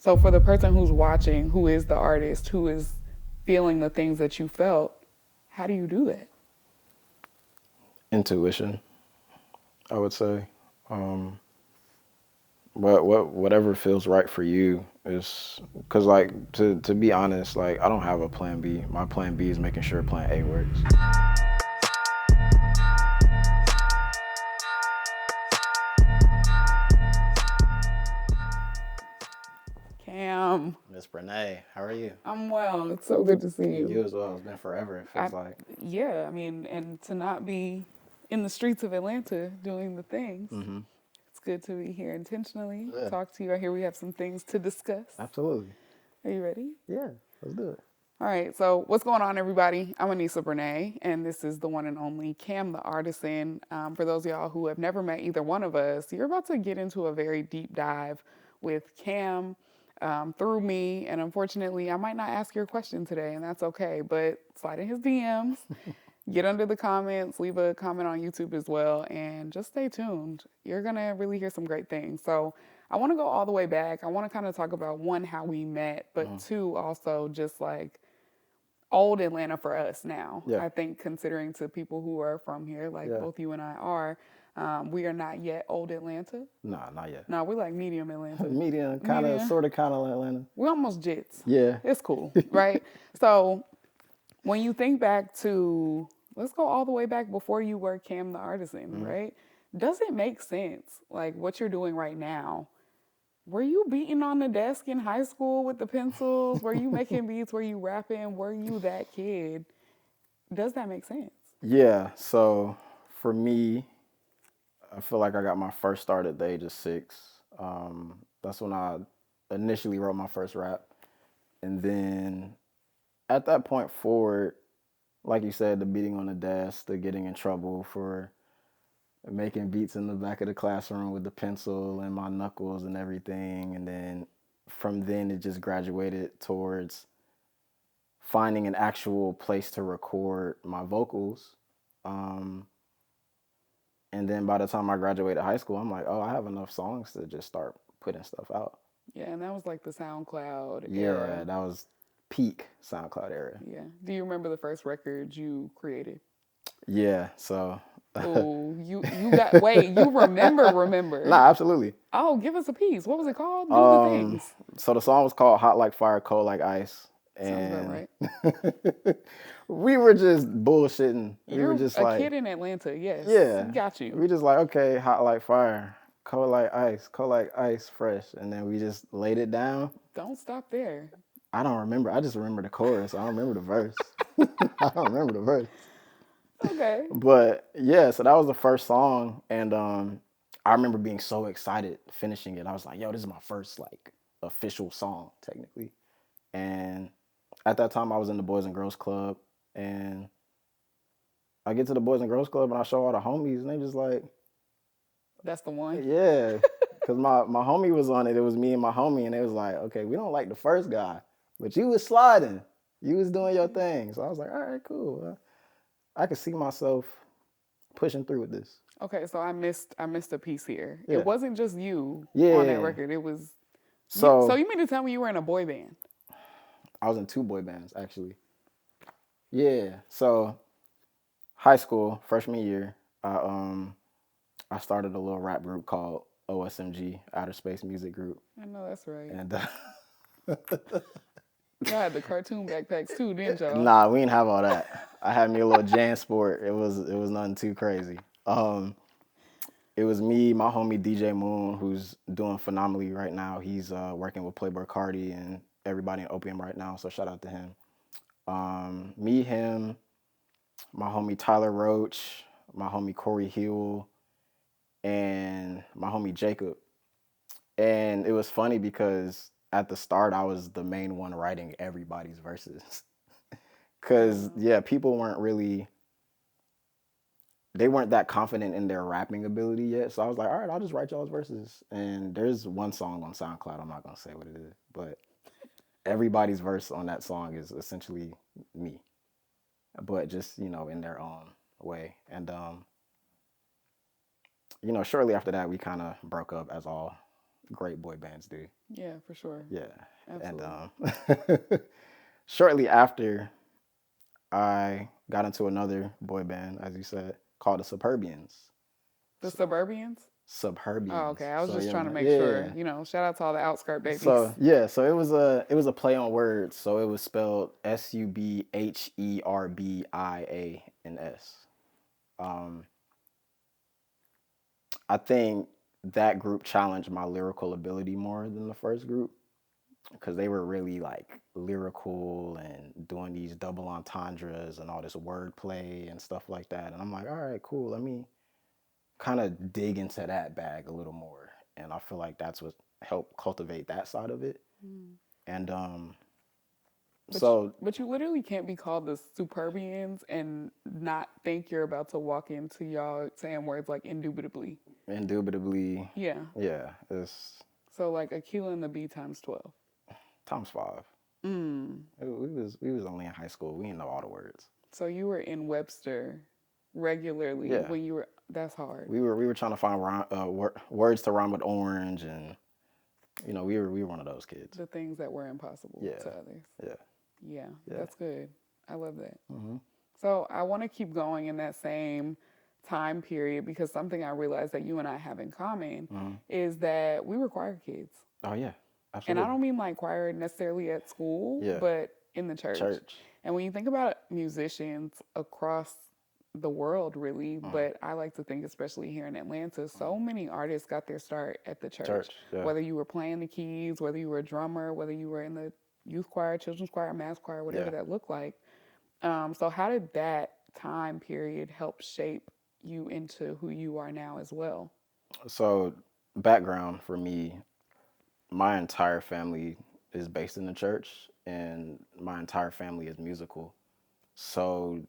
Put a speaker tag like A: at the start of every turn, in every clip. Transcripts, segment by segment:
A: So for the person who's watching, who is the artist, who is feeling the things that you felt, how do you do that?
B: Intuition, I would say. Um, whatever feels right for you is because, like, to be honest, like, I don't have a plan B. My plan B is making sure plan A works.
A: Cam,
B: Miss Breneé, how are you?
A: I'm well. It's so good to see you.
B: You as well. It's been forever, it
A: I,
B: feels like.
A: yeah, I mean, and to not be in the streets of Atlanta doing the things.
B: Mm-hmm.
A: It's good to be here intentionally,
B: Yeah,
A: talk to you. I hear we have some things to discuss.
B: absolutely.
A: Are you ready?
B: Yeah, let's do it.
A: All right, so what's going on, everybody? I'm Anisa Breneé, and this is the one and only Cam the Artisan. For those of y'all who have never met either one of us, you're about to get into a very deep dive with Cam through me, and unfortunately, I might not ask your question today, and that's okay, but slide in his DMs, get under the comments, leave a comment on YouTube as well, and just stay tuned. You're gonna really hear some great things. So I wanna go all the way back. I wanna kind of talk about one, how we met, but
B: Mm-hmm.
A: two, also just like old Atlanta for us now.
B: Yeah,
A: I think considering to people who are from here, like
B: yeah.
A: both you and I are, we are not yet old Atlanta.
B: Nah, not yet.
A: No, we're like medium Atlanta.
B: Medium, kind of,
A: Medium.
B: sort of, kind of like Atlanta.
A: We're almost jits.
B: Yeah.
A: It's cool, right? So when you think back to, let's go all the way back before you were Cam the Artisan,
B: Mm-hmm.
A: right? Does it make sense, like what you're doing right now? Were you beating on the desk in high school with the pencils? Were you making beats? Were you rapping? Were you that kid? Does that make sense?
B: Yeah, so for me, I feel like I got my first start at the age of 6. That's when I initially wrote my first rap. And then at that point forward, like you said, the beating on the desk, the getting in trouble for making beats in the back of the classroom with the pencil and my knuckles and everything. And then from then, it just graduated towards finding an actual place to record my vocals. Um, And then by the time I graduated high school, I'm like, oh, I have enough songs to just start putting stuff out.
A: Yeah, and that was like the SoundCloud
B: Yeah,
A: era.
B: that was peak SoundCloud era.
A: Yeah. Do you remember the first record you created?
B: Yeah, so.
A: Oh, you got wait, you remember.
B: Nah, absolutely.
A: Oh, give us a piece. What was it called? Do the
B: Um,
A: things.
B: so the song was called Hot Like Fire, Cold Like Ice.
A: Sounds about
B: And
A: right.
B: we were just bullshitting. We were
A: You're
B: just
A: a
B: like,
A: kid in Atlanta, yes.
B: yeah.
A: Got you.
B: We just like, okay, hot like fire, cold like ice, fresh. And then we just laid it down.
A: Don't stop there.
B: I don't remember. I just remember the chorus. I don't remember the verse. I don't remember the verse.
A: Okay.
B: But yeah, so that was the first song, and I remember being so excited finishing it. I was like, "Yo, this is my first like official song, technically." And at that time, I was in the Boys and Girls Club, and I get to the Boys and Girls Club, and I show all the homies, and they just like,
A: That's the one.
B: "Yeah," because my homie was on it. It was me and my homie, and they was like, "Okay, we don't like the first guy, but you was sliding, you was doing your thing." So I was like, "All right, cool. I could see myself pushing through with this."
A: Okay, so I missed a piece here. It
B: Yeah.
A: wasn't just you on that
B: Yeah.
A: record. It was you, so
B: So
A: you mean to tell me you were in a boy band?
B: I was in 2 boy bands actually. Yeah. So high school, freshman year, I started a little rap group called OSMG, Outer Space Music Group.
A: I know that's right.
B: And
A: Y'all had the cartoon backpacks too, didn't y'all?
B: nah, we didn't have all that. I had me a little Jan Sport. It was nothing too crazy. It was me, my homie DJ Moon, who's doing phenomenally right now. He's working with Playboy Cardi and everybody in Opium right now, so shout out to him. Me, him, my homie Tyler Roach, my homie Corey Hill, and my homie Jacob. And it was funny because at the start, I was the main one writing everybody's verses. Because, yeah, people they weren't that confident in their rapping ability yet. So I was like, all right, I'll just write y'all's verses. And there's one song on SoundCloud. I'm not going to say what it is, but everybody's verse on that song is essentially me, but just, in their own way. And, shortly after that, we kind of broke up as all great boy bands do.
A: Yeah, for sure.
B: Yeah. And
A: Absolutely.
B: shortly after, I got into another boy band, as you said, called the Suburbians.
A: The Suburbians? Oh,
B: Suburbians.
A: okay. I was
B: So
A: just
B: yeah,
A: trying to make sure.
B: yeah.
A: Shout out to all the outskirt babies.
B: So yeah, so it was a play on words. So it was spelled Subherbians. Um, I think that group challenged my lyrical ability more than the first group because they were really like lyrical and doing these double entendres and all this wordplay and stuff like that. And I'm like, all right, cool. Let me kind of dig into that bag a little more. And I feel like that's what helped cultivate that side of it.
A: Mm.
B: And
A: But
B: so
A: but you literally can't be called the Superbians and not think you're about to walk into y'all saying words like indubitably.
B: indubitably,
A: Yeah.
B: yeah, it's
A: So like Aquila and the B times 12.
B: times five.
A: Mm.
B: We was only in high school. We didn't know all the words.
A: So you were in Webster regularly
B: Yeah,
A: when you were. That's hard.
B: we were trying to find words to rhyme with orange, and we were one of those kids.
A: The things that were impossible
B: Yeah,
A: to others.
B: yeah,
A: Yeah,
B: yeah.
A: that's good. I love that.
B: Hmm.
A: So I want to keep going in that same time period because something I realized that you and I have in common
B: Hmm.
A: is that we were choir kids.
B: Oh yeah,
A: And I
B: absolutely.
A: don't mean like choir necessarily at school,
B: Yeah,
A: but in the church.
B: church.
A: And when you think about musicians across the world, really,
B: Mm.
A: but I like to think, especially here in Atlanta, so many artists got their start at the church.
B: Church. Yeah.
A: Whether you were playing the keys, whether you were a drummer, whether you were in the youth choir, children's choir, mass choir, whatever
B: Yeah.
A: that looked like. So, how did that time period help shape you into who you are now as well?
B: So background for me, my entire family is based in the church, and my entire family is musical. So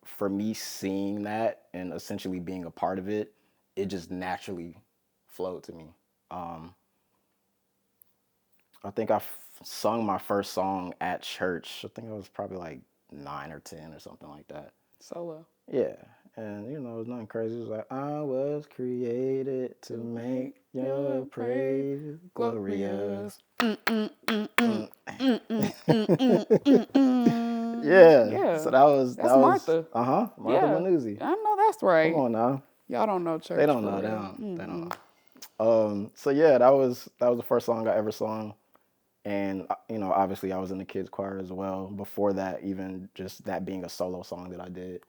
B: for me, seeing that and essentially being a part of it, it just naturally flowed to me. Um, I think sung my first song at church. I think I was probably like 9 or 10 or something like that.
A: Solo.
B: Yeah. And it was nothing crazy. It was like, I was created to
A: To
B: make
A: make
B: your
A: your praise
B: praise glorious.
A: glorious.
B: Mm. Yeah. So
A: Yeah,
B: that was
A: that's Martha.
B: Martha
A: Yeah,
B: Manuzzi.
A: I know that's
B: Come
A: right.
B: on now.
A: Y'all don't know
B: They
A: church
B: don't
A: for
B: know. They
A: real.
B: don't. They don't
A: Mm-mm.
B: know. So yeah, that was the first song I ever sung, and obviously I was in the kids choir as well. Before that, even just that being a solo song that I did.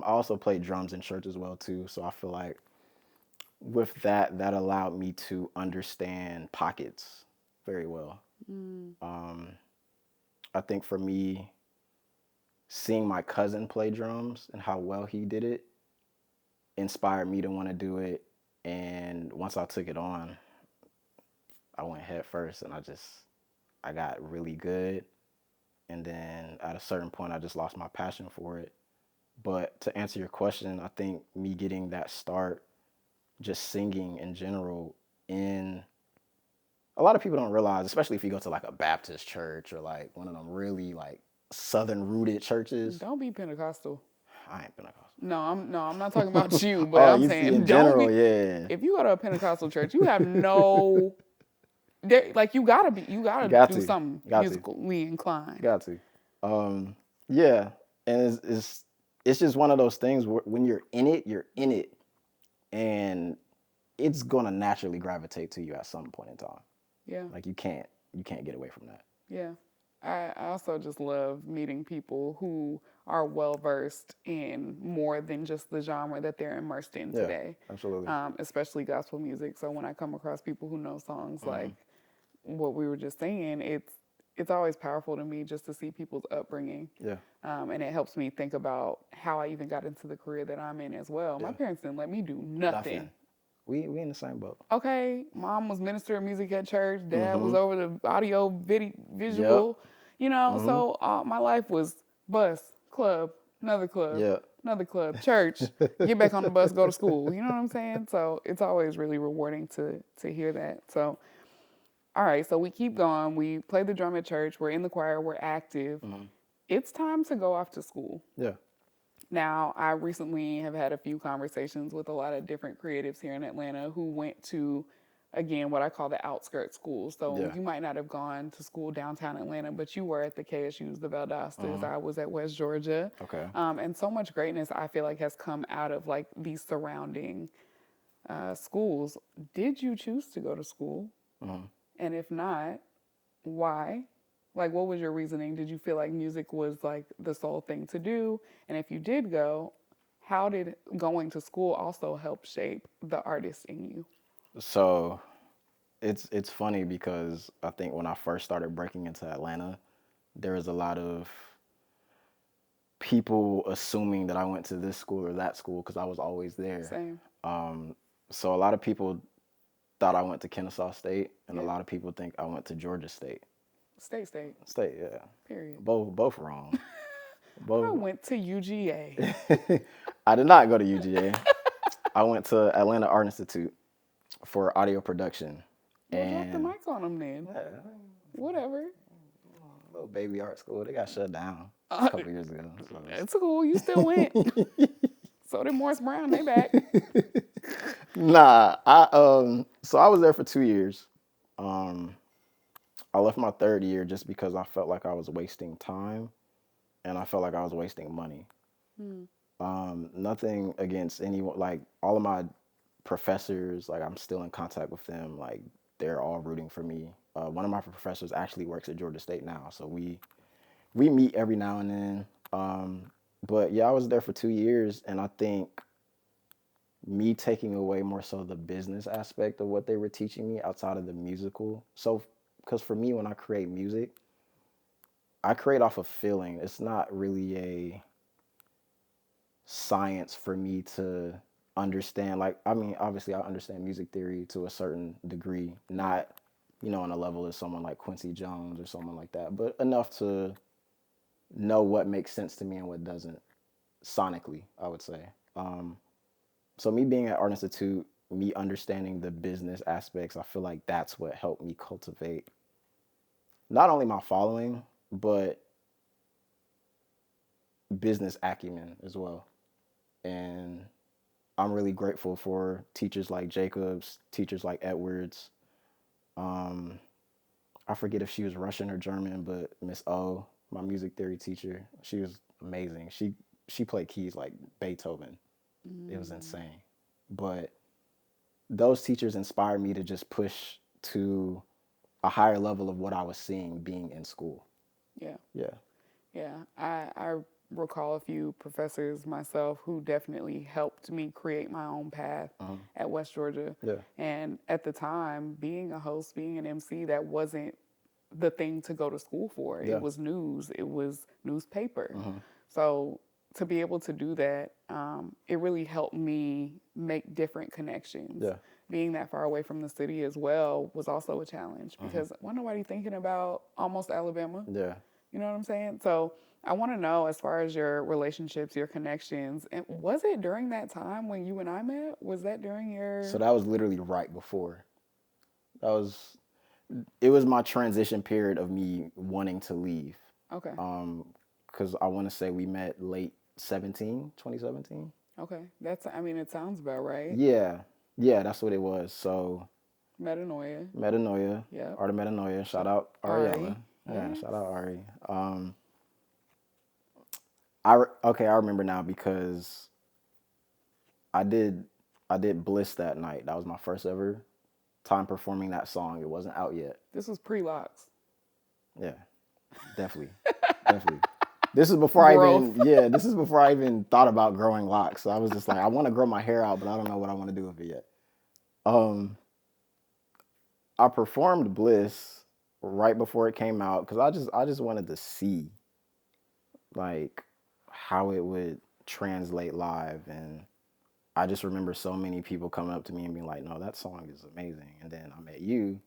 B: I also played drums in church as well too. So I feel like with that allowed me to understand pockets very well.
A: Mm.
B: Um, I think for me, seeing my cousin play drums and how well he did it inspired me to want to do it. And once I took it on, I went head first, and I got really good. And then at a certain point, I just lost my passion for it. But to answer your question, I think me getting that start, just singing in general, in a lot of people don't realize, especially if you go to like a Baptist church or like one of them really like southern rooted churches.
A: Don't be Pentecostal.
B: I ain't Pentecostal.
A: No, I'm not talking about you, but
B: Oh,
A: I'm
B: you see
A: saying
B: in
A: don't
B: general,
A: be.
B: yeah.
A: If you go to a Pentecostal church, you have no. Like you gotta
B: Got
A: do
B: to,
A: something
B: got to,
A: musically inclined.
B: got to. Yeah, and it's just one of those things where when you're in it, and it's gonna naturally gravitate to you at some point in time.
A: Yeah,
B: Like you can't get away from that.
A: yeah. I also just love meeting people who are well versed in more than just the genre that they're immersed in
B: Yeah,
A: today,
B: absolutely.
A: especially gospel music. So when I come across people who know songs
B: Hmm.
A: like what we were just saying, it's always powerful to me just to see people's upbringing.
B: Yeah,
A: And it helps me think about how I even got into the career that I'm in as well. My
B: yeah.
A: parents didn't let me do nothing.
B: Nothing. We in the same boat.
A: Okay, mom was minister of music at church. Dad was
B: Mm-hmm.
A: over the audio,
B: Yep.
A: visual.
B: Mm-hmm.
A: So my life was bus, club,
B: Yeah.
A: another club, church. Get back on the bus, go to school. You know what I'm saying? So it's always really rewarding to hear that. So all right, so we keep going. We play the drum at church. We're in the choir. We're active.
B: Mm-hmm.
A: It's time to go off to school.
B: Yeah.
A: Now, I recently have had a few conversations with a lot of different creatives here in Atlanta who went to again, what I call the outskirt schools. So
B: Yeah.
A: you might not have gone to school downtown Atlanta, but you were at the KSUs, the Valdosta's. I was at West Georgia.
B: Okay.
A: And so much greatness, I feel like, has come out of like these surrounding schools. Did you choose to go to school? And if not, why? Like, what was your reasoning? Did you feel like music was like the sole thing to do? And if you did go, how did going to school also help shape the artist in you?
B: So it's funny because I think when I first started breaking into Atlanta, there was a lot of people assuming that I went to this school or that school because I was always there.
A: Same.
B: So a lot of people thought I went to Kennesaw State, and a
A: Yeah.
B: lot of people think I went to Georgia State.
A: State.
B: State, yeah.
A: Period.
B: Both wrong.
A: I
B: Both.
A: went to UGA.
B: I did not go to UGA. I went to Atlanta Art Institute for audio production.
A: Well, drop the
B: And
A: mic on them then. Whatever.
B: little baby art school, they got shut down a couple years ago. So.
A: It's cool. You still went. So did Morris Brown. They back.
B: Nah, so I was there for 2 years. I left my third year just because I felt like I was wasting time and I felt like I was wasting money. Nothing against anyone, like all of my professors, like I'm still in contact with them, like they're all rooting for me. One of my professors actually works at Georgia State now, so we meet every now and then. But yeah, I was there for 2 years, and I think me taking away more so the business aspect of what they were teaching me outside of the musical. So, because for me, when I create music, I create off of feeling. It's not really a science for me to understand. Like, I mean, obviously, I understand music theory to a certain degree, not, on a level as someone like Quincy Jones or someone like that, but enough to know what makes sense to me and what doesn't, sonically, I would say. So me being at Art Institute, me understanding the business aspects, I feel like that's what helped me cultivate not only my following, but business acumen as well. And I'm really grateful for teachers like Jacobs, teachers like Edwards. I forget if she was Russian or German, but Miss O, my music theory teacher, she was amazing. She played keys like Beethoven. It was insane. But those teachers inspired me to just push to a higher level of what I was seeing being in school.
A: Yeah.
B: Yeah.
A: Yeah. I recall a few professors myself who definitely helped me create my own path at West Georgia.
B: Yeah.
A: And at the time, being a host, being an MC, that wasn't the thing to go to school for.
B: Yeah.
A: It was news, it was newspaper. So to be able to do that, it really helped me make different connections.
B: Yeah.
A: Being that far away from the city as well was also a challenge because wasn't nobody thinking about almost Alabama.
B: Yeah.
A: You know what I'm saying? So I want to know, as far as your relationships, your connections, and was it during that time when you and I met? Was that during your...
B: So that was literally right before. It was my transition period of me wanting to leave.
A: Okay.
B: Because I want to say we met late 2017.
A: Okay. I mean, it sounds about right.
B: Yeah. Yeah, that's what it was. So
A: Metanoia. Yeah.
B: Art of Metanoia. Shout out
A: Ari.
B: Ariella. Yeah,
A: Yes.
B: shout out Ari. I remember now because I did Bliss that night. That was my first ever time performing that song. It wasn't out yet.
A: This was pre-locks.
B: Yeah, definitely. Definitely. This is before this is before I even thought about growing locks. So I was just like, I want to grow my hair out, but I don't know what I want to do with it yet. I performed Bliss right before it came out because I just wanted to see like how it would translate live, and I just remember so many people coming up to me and being like, no, that song is amazing. And then I met you,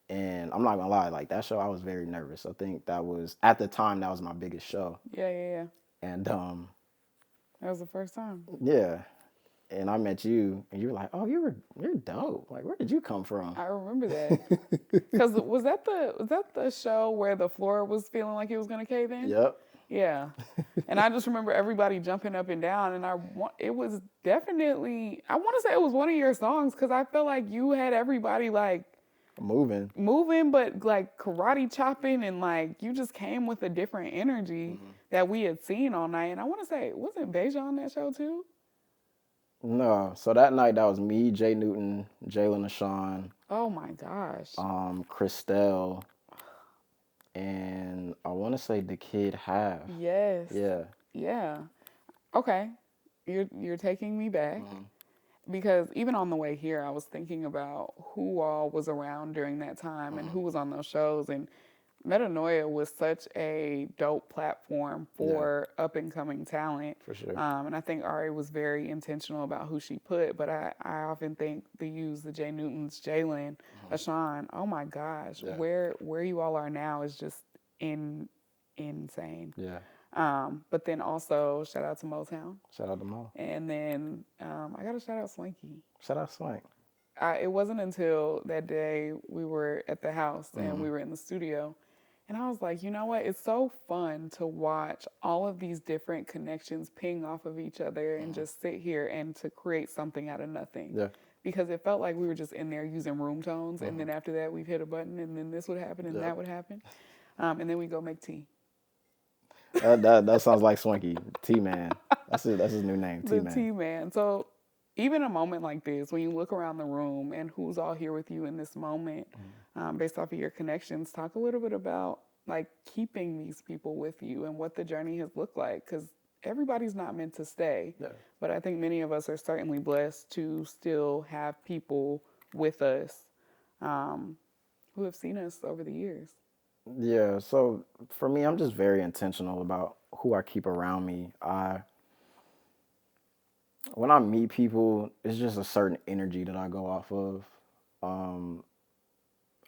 B: and I'm not gonna lie, like that show I was very nervous. I think that was at the time that was my biggest show.
A: Yeah.
B: And
A: that was the first time.
B: yeah. And I met you, and you were like, "Oh, you're dope. Like, where did you come from?"
A: I remember that. Because was that the show where the floor was feeling like it was gonna cave in?
B: Yep.
A: Yeah. And I just remember everybody jumping up and down, and it was definitely, I want to say it was one of your songs because I felt like you had everybody like
B: Moving.
A: moving, but like karate chopping, and like you just came with a different energy that we had seen all night. And I want to say, wasn't Beja on that show too?
B: No, so that night that was me, Jay Newton, Jalen Ashawn,
A: Oh my gosh.
B: Christelle, and I want to say the kid Half.
A: Yes.
B: Yeah.
A: Yeah. Okay. You're taking me back. Because even on the way here, I was thinking about who all was around during that time and who was on those shows. And Metanoia was such a dope platform
B: Yeah,
A: for up and coming talent.
B: for sure.
A: And I think Ari was very intentional about who she put. But I often think the Jay Newtons, Jalen, Ashawn, oh my gosh,
B: Yeah.
A: where you all are now is just insane.
B: Yeah.
A: But then also shout out to Motown.
B: Shout out to Mo.
A: And then I got to shout out Swanky.
B: Shout out Swank.
A: It wasn't until that day we were at the house and we were in the studio. And I was like, you know what? It's so fun to watch all of these different connections ping off of each other and just sit here and to create something out of nothing.
B: Yeah.
A: Because it felt like we were just in there using room tones. And then after that, we'd hit a button and then this would happen and that would happen. And then we go make tea.
B: That sounds like Swanky. T-Man. That's his new name,
A: The
B: T-Man.
A: T-Man. So even a moment like this, when you look around the room and who's all here with you in this moment, based off of your connections, talk a little bit about like keeping these people with you and what the journey has looked like. Because everybody's not meant to stay.
B: Yeah.
A: But I think many of us are certainly blessed to still have people with us who have seen us over the years.
B: Yeah, so for me, I'm just very intentional about who I keep around me. When I meet people, it's just a certain energy that I go off of.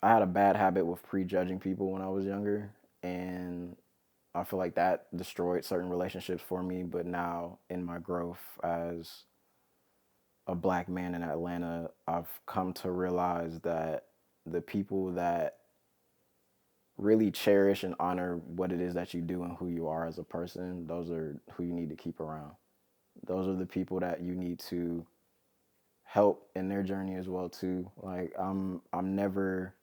B: I had a bad habit with prejudging people when I was younger, and I feel like that destroyed certain relationships for me. But now, in my growth as a black man in Atlanta, I've come to realize that the people that really cherish and honor what it is that you do and who you are as a person, those are who you need to keep around. Those are the people that you need to help in their journey as well too. Like I'm never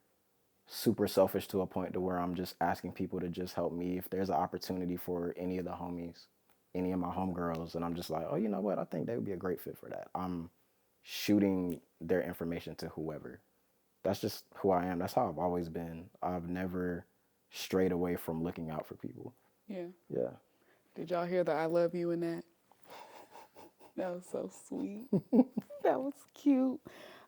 B: super selfish to a point to where I'm just asking people to just help me. If there's an opportunity for any of the homies, any of my homegirls, and I'm just like, oh, you know what? I think they would be a great fit for that. I'm shooting their information to whoever. That's just who I am. That's how I've always been. I've never strayed away from looking out for people.
A: Yeah.
B: Yeah.
A: Did y'all hear the I love you in that? That was so sweet. That was cute.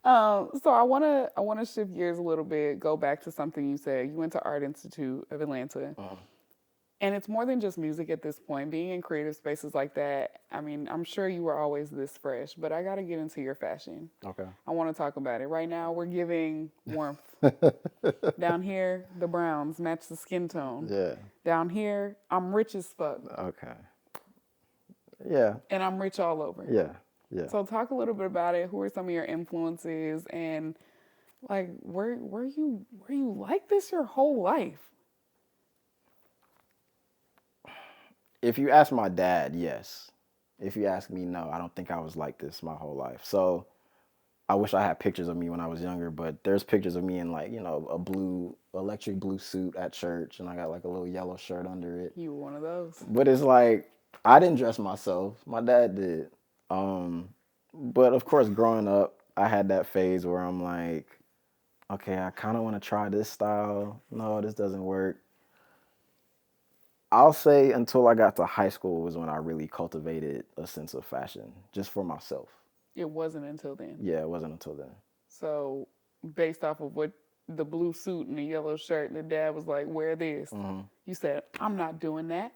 A: So I wanna shift gears a little bit. Go back to something you said. You went to Art Institute of Atlanta, and it's more than just music at this point. Being in creative spaces like that. I mean, I'm sure you were always this fresh, but I gotta get into your fashion.
B: Okay.
A: I want to talk about it right now. We're giving warmth. Down here, the browns match the skin tone.
B: Yeah.
A: Down here, I'm rich as fuck.
B: Okay. Yeah.
A: And I'm rich all over.
B: Yeah. Yeah.
A: So talk a little bit about it. Who are some of your influences, and like were you like this your whole life?
B: If you ask my dad, yes. If you ask me, no. I don't think I was like this my whole life. So I wish I had pictures of me when I was younger, but there's pictures of me in like, a electric blue suit at church, and I got like a little yellow shirt under it.
A: You were one of those.
B: But it's like, I didn't dress myself. My dad did. But of course, growing up, I had that phase where I'm like, okay, I kind of want to try this style. No, this doesn't work. I'll say until I got to high school was when I really cultivated a sense of fashion, just for myself.
A: It wasn't until then.
B: Yeah, it wasn't until then.
A: So based off of what the blue suit and the yellow shirt, and the dad was like, wear this. You said, I'm not doing that.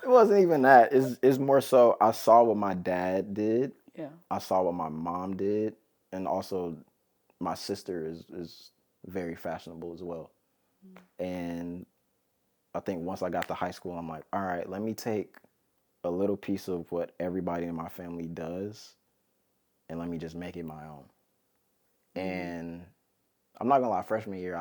B: It wasn't even that. It's more so I saw what my dad did.
A: Yeah.
B: I saw what my mom did. And also my sister is very fashionable as well. And I think once I got to high school, I'm like, all right, let me take a little piece of what everybody in my family does and let me just make it my own. And I'm not gonna lie, freshman year,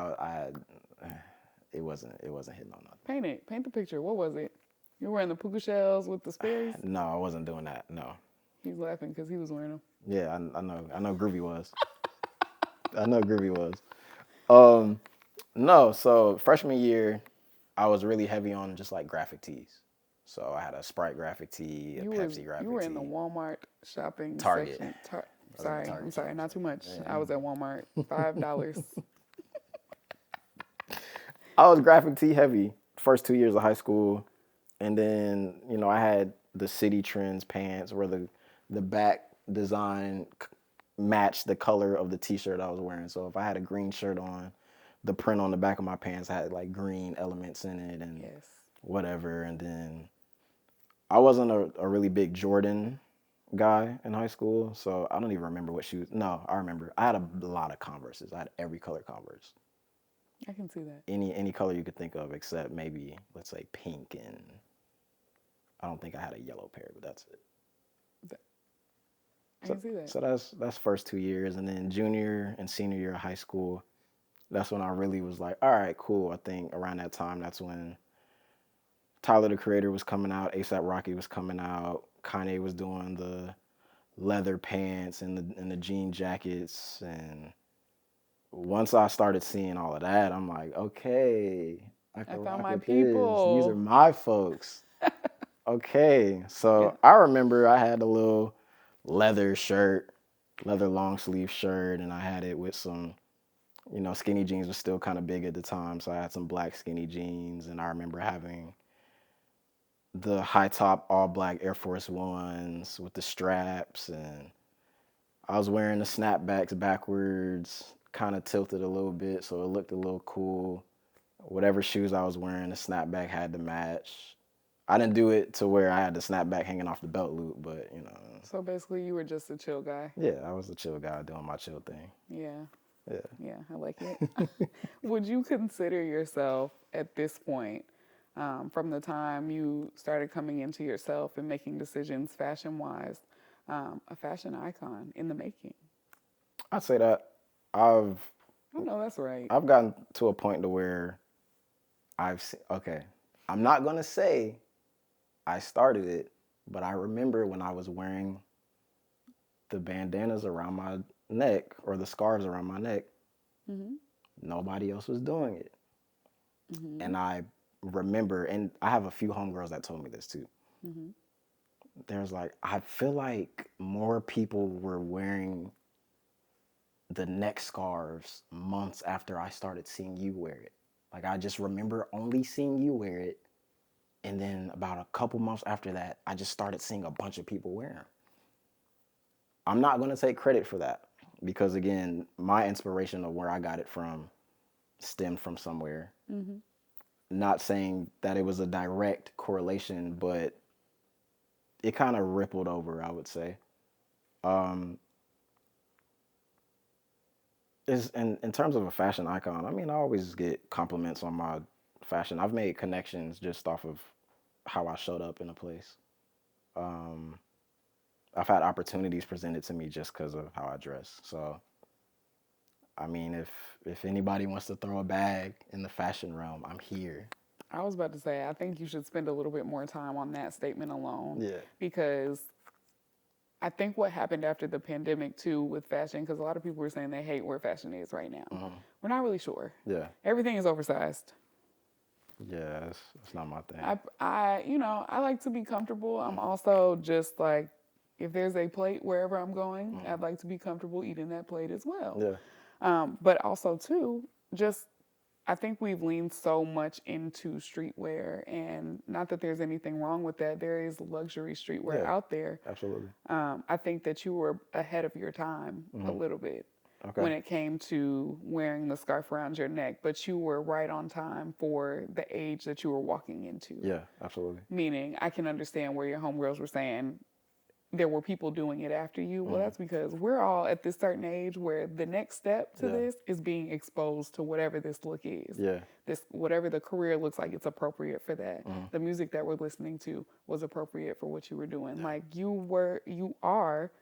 B: it wasn't hitting on nothing.
A: Paint it. Paint the picture. What was it? You were wearing the puka shells with the Sperry's?
B: No, I wasn't doing that. No.
A: He's laughing because he was wearing them.
B: Yeah, I know Groovy was. I know Groovy was. Um, no, so freshman year, I was really heavy on just like graphic tees. So I had a Sprite graphic tee, a Pepsi
A: You
B: graphic
A: were in the
B: tee,
A: Walmart shopping
B: Target.
A: section.
B: I was in the
A: Sorry, I'm
B: Target
A: sorry,
B: shopping
A: not too much.
B: section.
A: I was at Walmart. $5.
B: I was graphic tee heavy first 2 years of high school, and then I had the City Trends pants where the back design matched the color of the T-shirt I was wearing. So if I had a green shirt on, the print on the back of my pants had like green elements in it and
A: Yes.
B: whatever. And then I wasn't a really big Jordan guy in high school, so I don't even remember what shoes. No, I remember. I had a lot of Converses. I had every color Converse.
A: I can see that.
B: Any color you could think of except maybe, let's say, pink, and I don't think I had a yellow pair, but that's it.
A: I can see that.
B: So that's first 2 years, and then junior and senior year of high school, that's when I really was like, all right, cool. I think around that time, that's when Tyler the Creator was coming out, ASAP Rocky was coming out, Kanye was doing the leather pants and the jean jackets, and once I started seeing all of that, I'm like, okay, I can
A: found
B: rock
A: my
B: with this. These are
A: people.
B: my folks. Okay,
A: Yeah.
B: so I remember I had a little leather shirt, leather long sleeve shirt, and I had it with some, skinny jeans was still kind of big at the time, so I had some black skinny jeans, and I remember having the high top all black Air Force Ones with the straps, and I was wearing the snapbacks backwards, kind of tilted a little bit, so it looked a little cool. Whatever shoes I was wearing, the snapback had to match. I didn't do it to where I had the snapback hanging off the belt loop, but
A: So basically, you were just a chill guy.
B: yeah, I was a chill guy doing my chill thing.
A: Yeah.
B: Yeah.
A: Yeah, I like it. Would you consider yourself at this point, from the time you started coming into yourself and making decisions fashion wise, a fashion icon in the making?
B: I'd say that I've
A: I know that's right.
B: I've gotten to a point to where okay, I'm not gonna say I started it, but I remember when I was wearing the bandanas around my neck or the scarves around my neck,
A: Mm-hmm.
B: nobody else was doing it.
A: Mm-hmm.
B: And I remember, and I have a few homegirls that told me this too.
A: Mm-hmm.
B: There's like, I feel like more people were wearing the neck scarves months after I started seeing you wear it. Like, I just remember only seeing you wear it. And then about a couple months after that, I just started seeing a bunch of people wear them. I'm not going to take credit for that because, again, my inspiration of where I got it from stemmed from somewhere.
A: Mm-hmm.
B: Not saying that it was a direct correlation, but it kind of rippled over, I would say. Is in terms of a fashion icon, I mean, I always get compliments on my fashion. I've made connections just off of how I showed up in a place. I've had opportunities presented to me just because of how I dress. So, I mean, if anybody wants to throw a bag in the fashion realm, I'm here.
A: I was about to say, I think you should spend a little bit more time on that statement alone.
B: Yeah.
A: Because I think what happened after the pandemic too with fashion, because a lot of people were saying they hate where fashion is right now.
B: Mm-hmm.
A: We're not really sure.
B: Yeah.
A: Everything is oversized.
B: Yeah, that's not my thing.
A: I like to be comfortable. I'm also just like, if there's a plate wherever I'm going, I'd like to be comfortable eating that plate as well.
B: Yeah.
A: But also too, just I think we've leaned so much into streetwear, and not that there's anything wrong with that. There is luxury streetwear
B: Yeah.
A: out there.
B: Absolutely.
A: I think that you were ahead of your time a little bit
B: Okay.
A: when it came to wearing the scarf around your neck, but you were right on time for the age that you were walking into.
B: Yeah, absolutely.
A: Meaning, I can understand where your homegirls were saying there were people doing it after you. Well, that's because we're all at this certain age where the next step to this is being exposed to whatever this look is.
B: Yeah.
A: This whatever the career looks like, it's appropriate for that. The music that we're listening to was appropriate for what you were doing. Like you are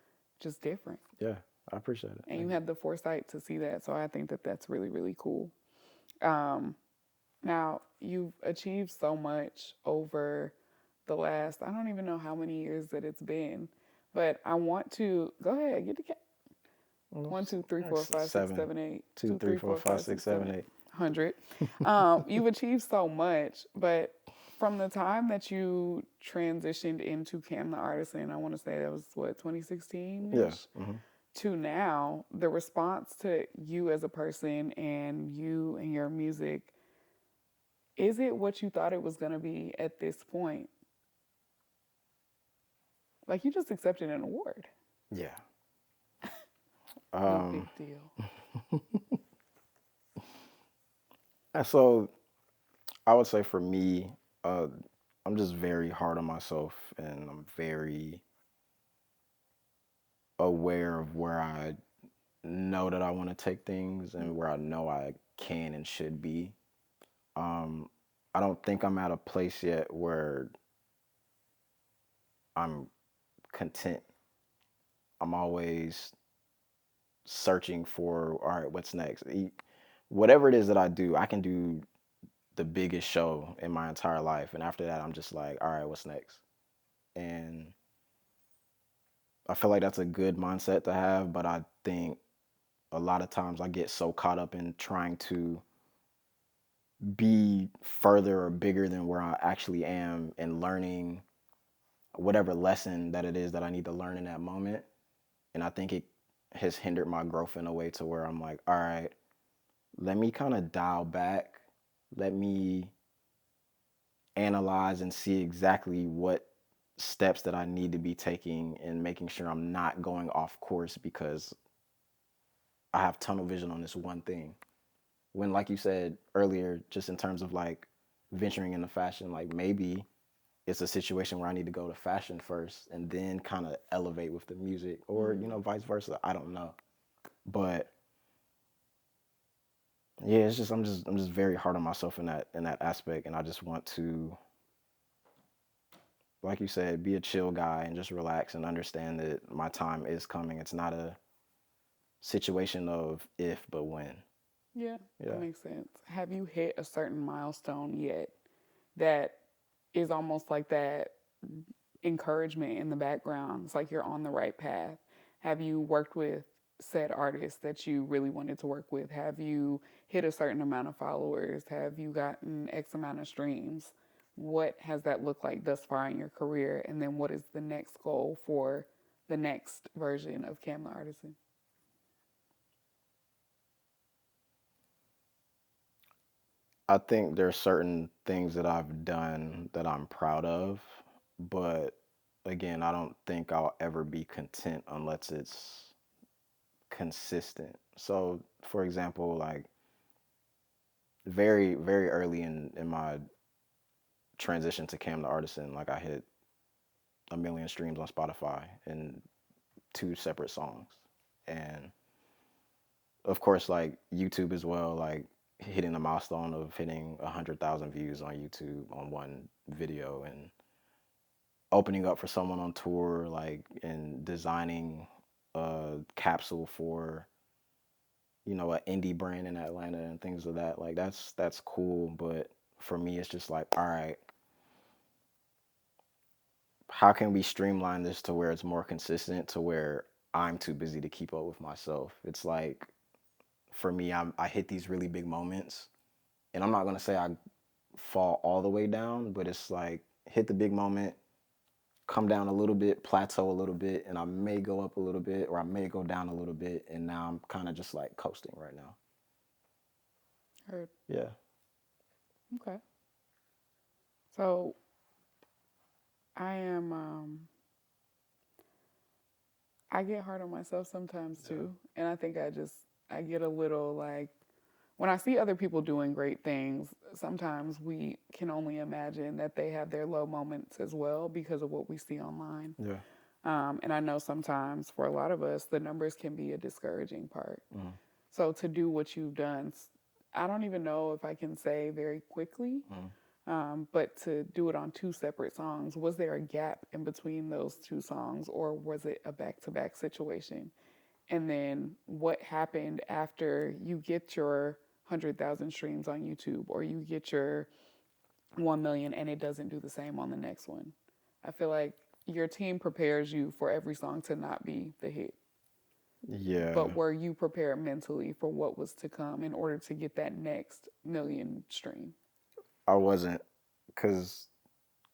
A: just different.
B: Yeah, I appreciate it.
A: And you had the foresight to see that. So I think that that's really, really cool. Now, you've achieved so much over the last, I don't even know how many years that it's been, but I want to go ahead, get the cat.
B: Well,
A: 1, 2, 3, 4, 5, 6,
B: seven,
A: 7, 8.
B: two,
A: 2,
B: three,
A: 3,
B: four,
A: 4,
B: five,
A: 5,
B: six,
A: 6,
B: seven,
A: 7,
B: eight.
A: 100. You've achieved so much, but from the time that you transitioned into Cam the Artisan, I want to say that was what, 2016
B: Yeah.
A: ish, to now, the response to you as a person and you and your music, is it what you thought it was going to be at this point? Like, you just accepted an award.
B: Yeah.
A: No big deal.
B: And so I would say for me, uh, I'm just very hard on myself, and I'm very aware of where I know that I want to take things and where I know I can and should be. Um, I don't think I'm at a place yet where I'm content. I'm always searching for, all right, what's next? Whatever it is that I do, I can do the biggest show in my entire life. And after that, I'm just like, all right, what's next? And I feel like that's a good mindset to have, but I think a lot of times I get so caught up in trying to be further or bigger than where I actually am and learning whatever lesson that it is that I need to learn in that moment. And I think it has hindered my growth in a way to where I'm like, all right, let me kind of dial back. Let me analyze and see exactly what steps that I need to be taking and making sure I'm not going off course because I have tunnel vision on this one thing. When, like you said earlier, just in terms of like venturing into fashion, like maybe it's a situation where I need to go to fashion first and then kind of elevate with the music, or vice versa. I don't know, but yeah, it's just I'm just very hard on myself in that aspect, and I just want to, like you said, be a chill guy and just relax and understand that my time is coming. It's not a situation of if, but when.
A: Yeah, that
B: Yeah.
A: makes sense. Have you hit a certain milestone yet that is almost like that encouragement in the background? It's like you're on the right path. Have you worked with said artists that you really wanted to work with? Have you hit a certain amount of followers? Have you gotten X amount of streams? What has that looked like thus far in your career? And then what is the next goal for the next version of Cam the Artisan?
B: I think there's certain things that I've done that I'm proud of, but again, I don't think I'll ever be content unless it's consistent. So, for example, like very, very early in my transition to Cam the Artisan, like I hit 1 million streams on Spotify in two separate songs. And of course, like YouTube as well, like hitting the milestone of hitting 100,000 views on YouTube on one video and opening up for someone on tour, like and designing a capsule for an indie brand in Atlanta and things of that. Like that's cool, but for me, it's just like, all right, how can we streamline this to where it's more consistent, to where I'm too busy to keep up with myself? It's like for me, I hit these really big moments, and I'm not gonna say I fall all the way down, but it's like hit the big moment, come down a little bit, plateau a little bit, and I may go up a little bit or I may go down a little bit, and now I'm kind of just like coasting right now.
A: Heard.
B: Yeah.
A: Okay. So I am I get hard on myself sometimes too. And I think I get a little like when I see other people doing great things, sometimes we can only imagine that they have their low moments as well because of what we see online.
B: Yeah.
A: And I know sometimes for a lot of us, the numbers can be a discouraging part.
B: Mm.
A: So to do what you've done, I don't even know if I can say very quickly,
B: Mm.
A: but to do it on two separate songs, was there a gap in between those two songs or was it a back to back situation? And then what happened after you get your 100,000 streams on YouTube, or you get your 1 million and it doesn't do the same on the next one. I feel like your team prepares you for every song to not be the hit.
B: Yeah,
A: But were you prepared mentally for what was to come in order to get that next million stream?
B: I wasn't, because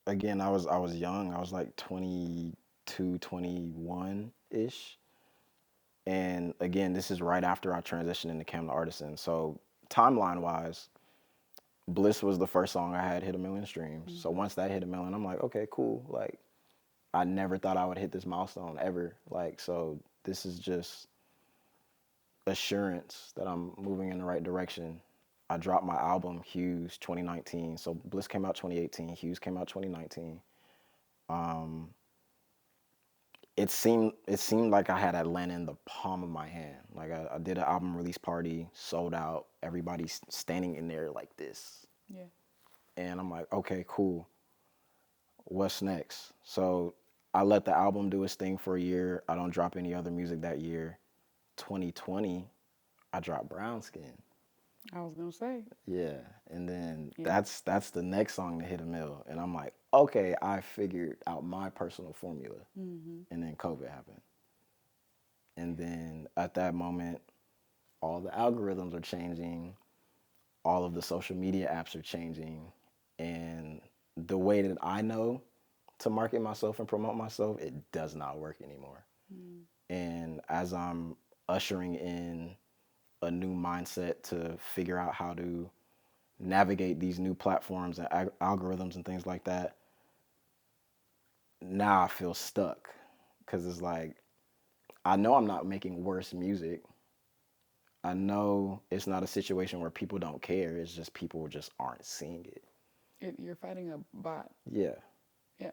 B: again, I was young. I was like 22, 21 ish. And again, this is right after I transitioned into Camtheartisan. So timeline wise, Bliss was the first song I had hit a million streams. So once that hit a million, I'm like, okay, cool. Like, I never thought I would hit this milestone ever. Like, so this is just assurance that I'm moving in the right direction. I dropped my album Hughes 2019. So Bliss came out 2018, Hughes came out 2019. It seemed like I had Atlanta in the palm of my hand. Like I did an album release party, sold out, everybody's standing in there like this.
A: Yeah.
B: And I'm like, okay, cool. What's next? So I let the album do its thing for a year. I don't drop any other music that year. 2020, I dropped Brown Skin.
A: I was gonna say.
B: Yeah, and then
A: Yeah.
B: that's the next song to hit a mill, and I'm like, okay, I figured out my personal formula. And then COVID happened, and then at that moment, all the algorithms are changing, all of the social media apps are changing, and the way that I know to market myself and promote myself, it does not work anymore. And as I'm ushering in a new mindset to figure out how to navigate these new platforms and algorithms and things like that, now I feel stuck because it's like, I know I'm not making worse music. I know it's not a situation where people don't care. It's just people just aren't seeing it.
A: You're fighting a bot.
B: Yeah.
A: Yeah.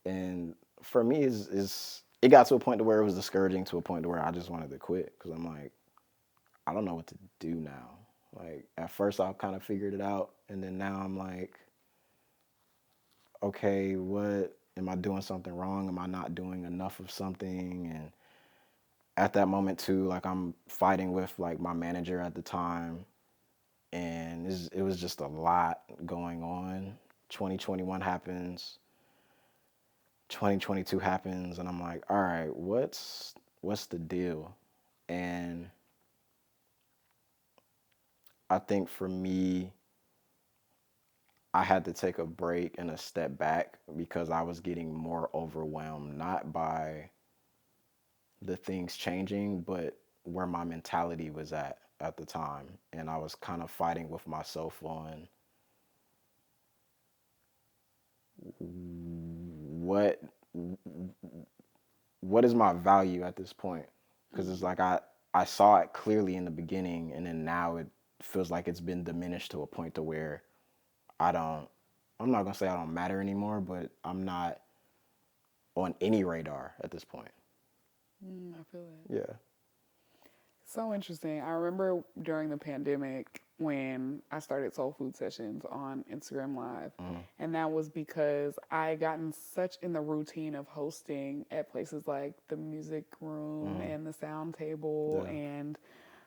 B: And for me, it got to a point to where it was discouraging, to a point to where I just wanted to quit because I'm like, I don't know what to do now. Like at first I kind of figured it out, and then now I'm like, okay, what am I doing something wrong? Am I not doing enough of something? And at that moment too, like I'm fighting with like my manager at the time, and it was just a lot going on. 2021 happens, 2022 happens, and I'm like, all right, what's the deal? And I think for me, I had to take a break and a step back because I was getting more overwhelmed, not by the things changing, but where my mentality was at the time. And I was kind of fighting with myself on what what is my value at this point? Because it's like I saw it clearly in the beginning, and then now it feels like it's been diminished to a point to where I don't, I'm not gonna say I don't matter anymore, but I'm not on any radar at this point.
A: I feel that.
B: Yeah.
A: So interesting. I remember during the pandemic when I started Soul Food Sessions on Instagram Live. And that was because I had gotten such in the routine of hosting at places like the music room and the sound table.
B: Yeah.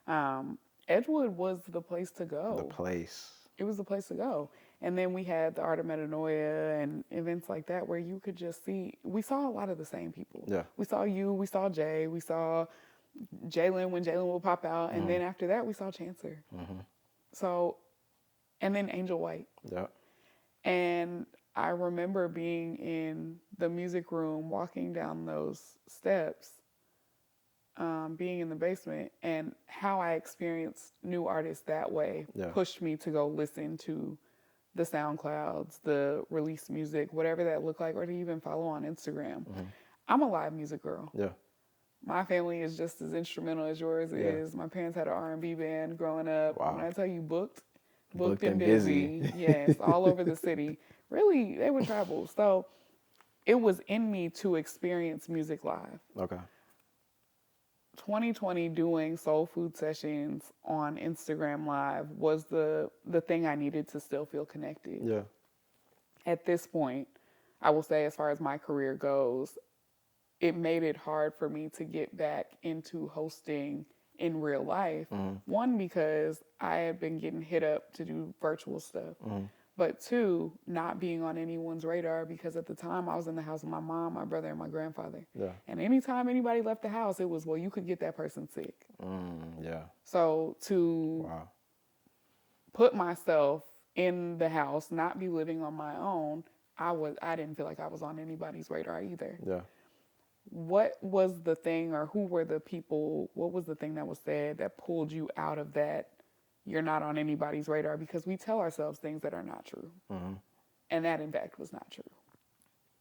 A: And Edgewood was the place to
B: The
A: go.
B: place.
A: It was the place to go. And then we had the Art of Metanoia and events like that where you could just see, we saw a lot of the same people.
B: Yeah.
A: We saw you, we saw Jay, we saw Jalen when Jalen will pop out. And then after that, we saw Chancer. So, and then Angel White.
B: Yeah.
A: And I remember being in the music room, walking down those steps, being in the basement, and how I experienced new artists that way
B: Yeah.
A: pushed me to go listen to the SoundClouds, the release music, whatever that looked like, or to even follow on Instagram. I'm a live music girl.
B: Yeah.
A: My family is just as instrumental as yours
B: Yeah.
A: is. My parents had an R&B band growing up.
B: Wow.
A: When I tell you booked
B: Booked
A: and
B: and
A: busy.
B: busy.
A: Yes, all over the city. Really, they would travel. So it was in me to experience music live.
B: Okay.
A: 2020 doing Soul Food Sessions on Instagram Live was the thing I needed to still feel connected.
B: Yeah.
A: At this point, I will say as far as my career goes, it made it hard for me to get back into hosting in real life. One, because I had been getting hit up to do virtual stuff. But two, not being on anyone's radar because at the time I was in the house with my mom, my brother, and my grandfather.
B: Yeah.
A: And anytime anybody left the house, it was, well, you could get that person sick.
B: Yeah.
A: So to
B: Wow.
A: put myself in the house, not be living on my own, I didn't feel like I was on anybody's radar either.
B: Yeah.
A: What was the thing, or who were the people, what was the thing that was said that pulled you out of that you're not on anybody's radar? Because we tell ourselves things that are not true. And that, in fact, was not true.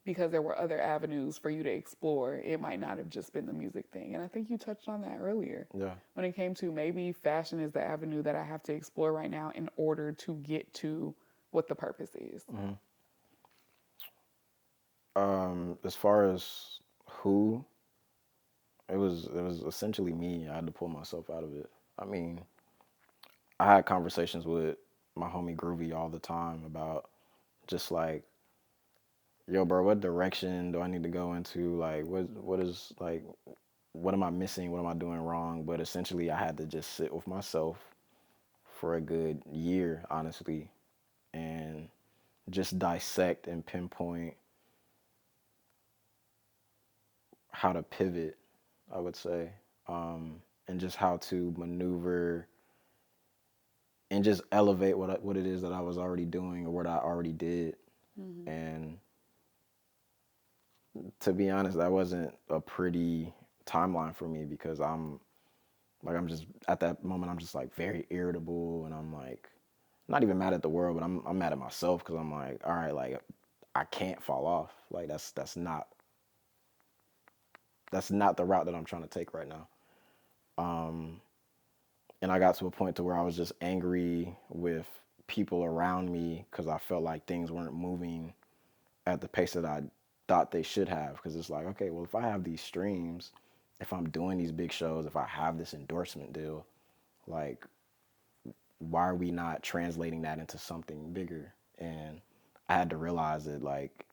A: Because there were other avenues for you to explore. It might not have just been the music thing. And I think you touched on that earlier.
B: Yeah.
A: When it came to maybe fashion is the avenue that I have to explore right now in order to get to what the purpose is.
B: As far as who, it was essentially me. I had to pull myself out of it. I mean, I had conversations with my homie Groovy all the time about just like, yo, bro, what direction do I need to go into? Like, what is like, what am I missing? What am I doing wrong? But essentially, I had to just sit with myself for a good year, honestly, and just dissect and pinpoint how to pivot, I would say, and just how to maneuver and just elevate what it is that I was already doing or what I already did. And to be honest, that wasn't a pretty timeline for me because I'm just at that moment I'm just like very irritable and I'm like not even mad at the world, but I'm mad at myself because I'm like, all right, like I can't fall off. Like that's not the route that I'm trying to take right now. And I got to a point to where I was just angry with people around me because I felt like things weren't moving at the pace that I thought they should have. Because it's like, okay, well, if I have these streams, if I'm doing these big shows, if I have this endorsement deal, like, why are we not translating that into something bigger? And I had to realize that, like,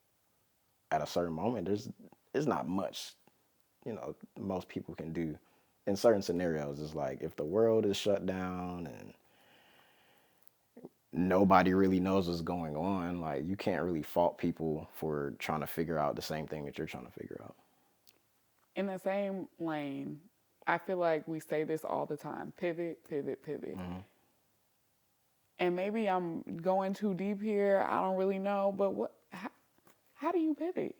B: at a certain moment, there's not much, most people can do. In certain scenarios, it's like if the world is shut down and nobody really knows what's going on, like you can't really fault people for trying to figure out the same thing that you're trying to figure out.
A: In the same lane, I feel like we say this all the time: pivot, pivot, pivot. And maybe I'm going too deep here. I don't really know, but how do you pivot?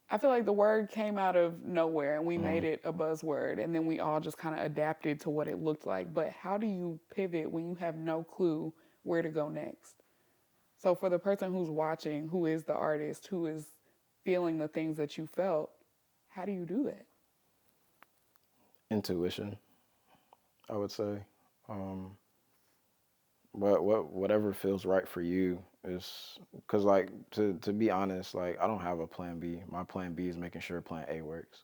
A: I feel like the word came out of nowhere and we made it a buzzword and then we all just kind of adapted to what it looked like. But how do you pivot when you have no clue where to go next? So for the person who's watching, who is the artist, who is feeling the things that you felt, how do you do that?
B: Intuition, I would say. Whatever feels right for you is because, like, to be honest, like I don't have a plan B. My plan B is making sure plan A works.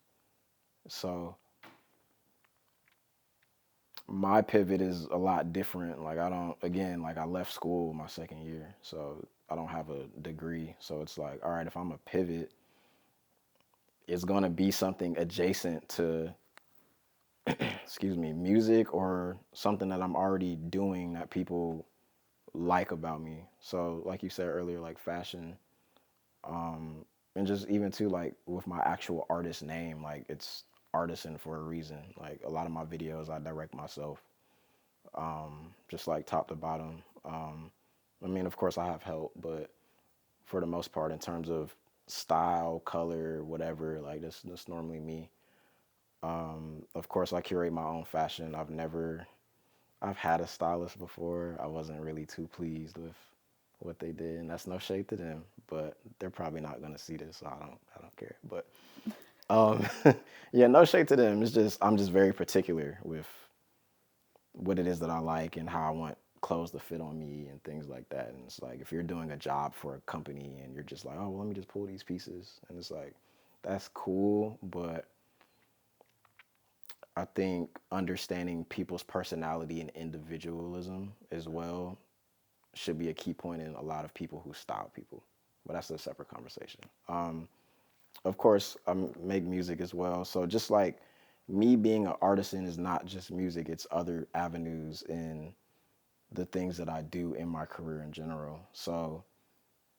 B: So my pivot is a lot different. Like I don't, again, like I left school my second year, so I don't have a degree. So it's like, all right, if I'm a pivot, it's gonna be something adjacent to, excuse me, music or something that I'm already doing that people like about me. So like you said earlier, like fashion, and just even too like with my actual artist name, like it's Artisan for a reason. Like a lot of my videos I direct myself, just like top to bottom. I mean, of course I have help, but for the most part, in terms of style, color, whatever, like this normally me. Of course I curate my own fashion. I've had a stylist before. I wasn't really too pleased with what they did, and that's no shade to them, but they're probably not gonna see this, so I don't care. But yeah, no shade to them. It's just I'm just very particular with what it is that I like and how I want clothes to fit on me and things like that. And it's like if you're doing a job for a company and you're just like, oh, well, let me just pull these pieces, and it's like that's cool, but I think understanding people's personality and individualism as well should be a key point in a lot of people who style people. But that's a separate conversation. Of course, I make music as well. So just like me being an artisan is not just music, it's other avenues in the things that I do in my career in general. So,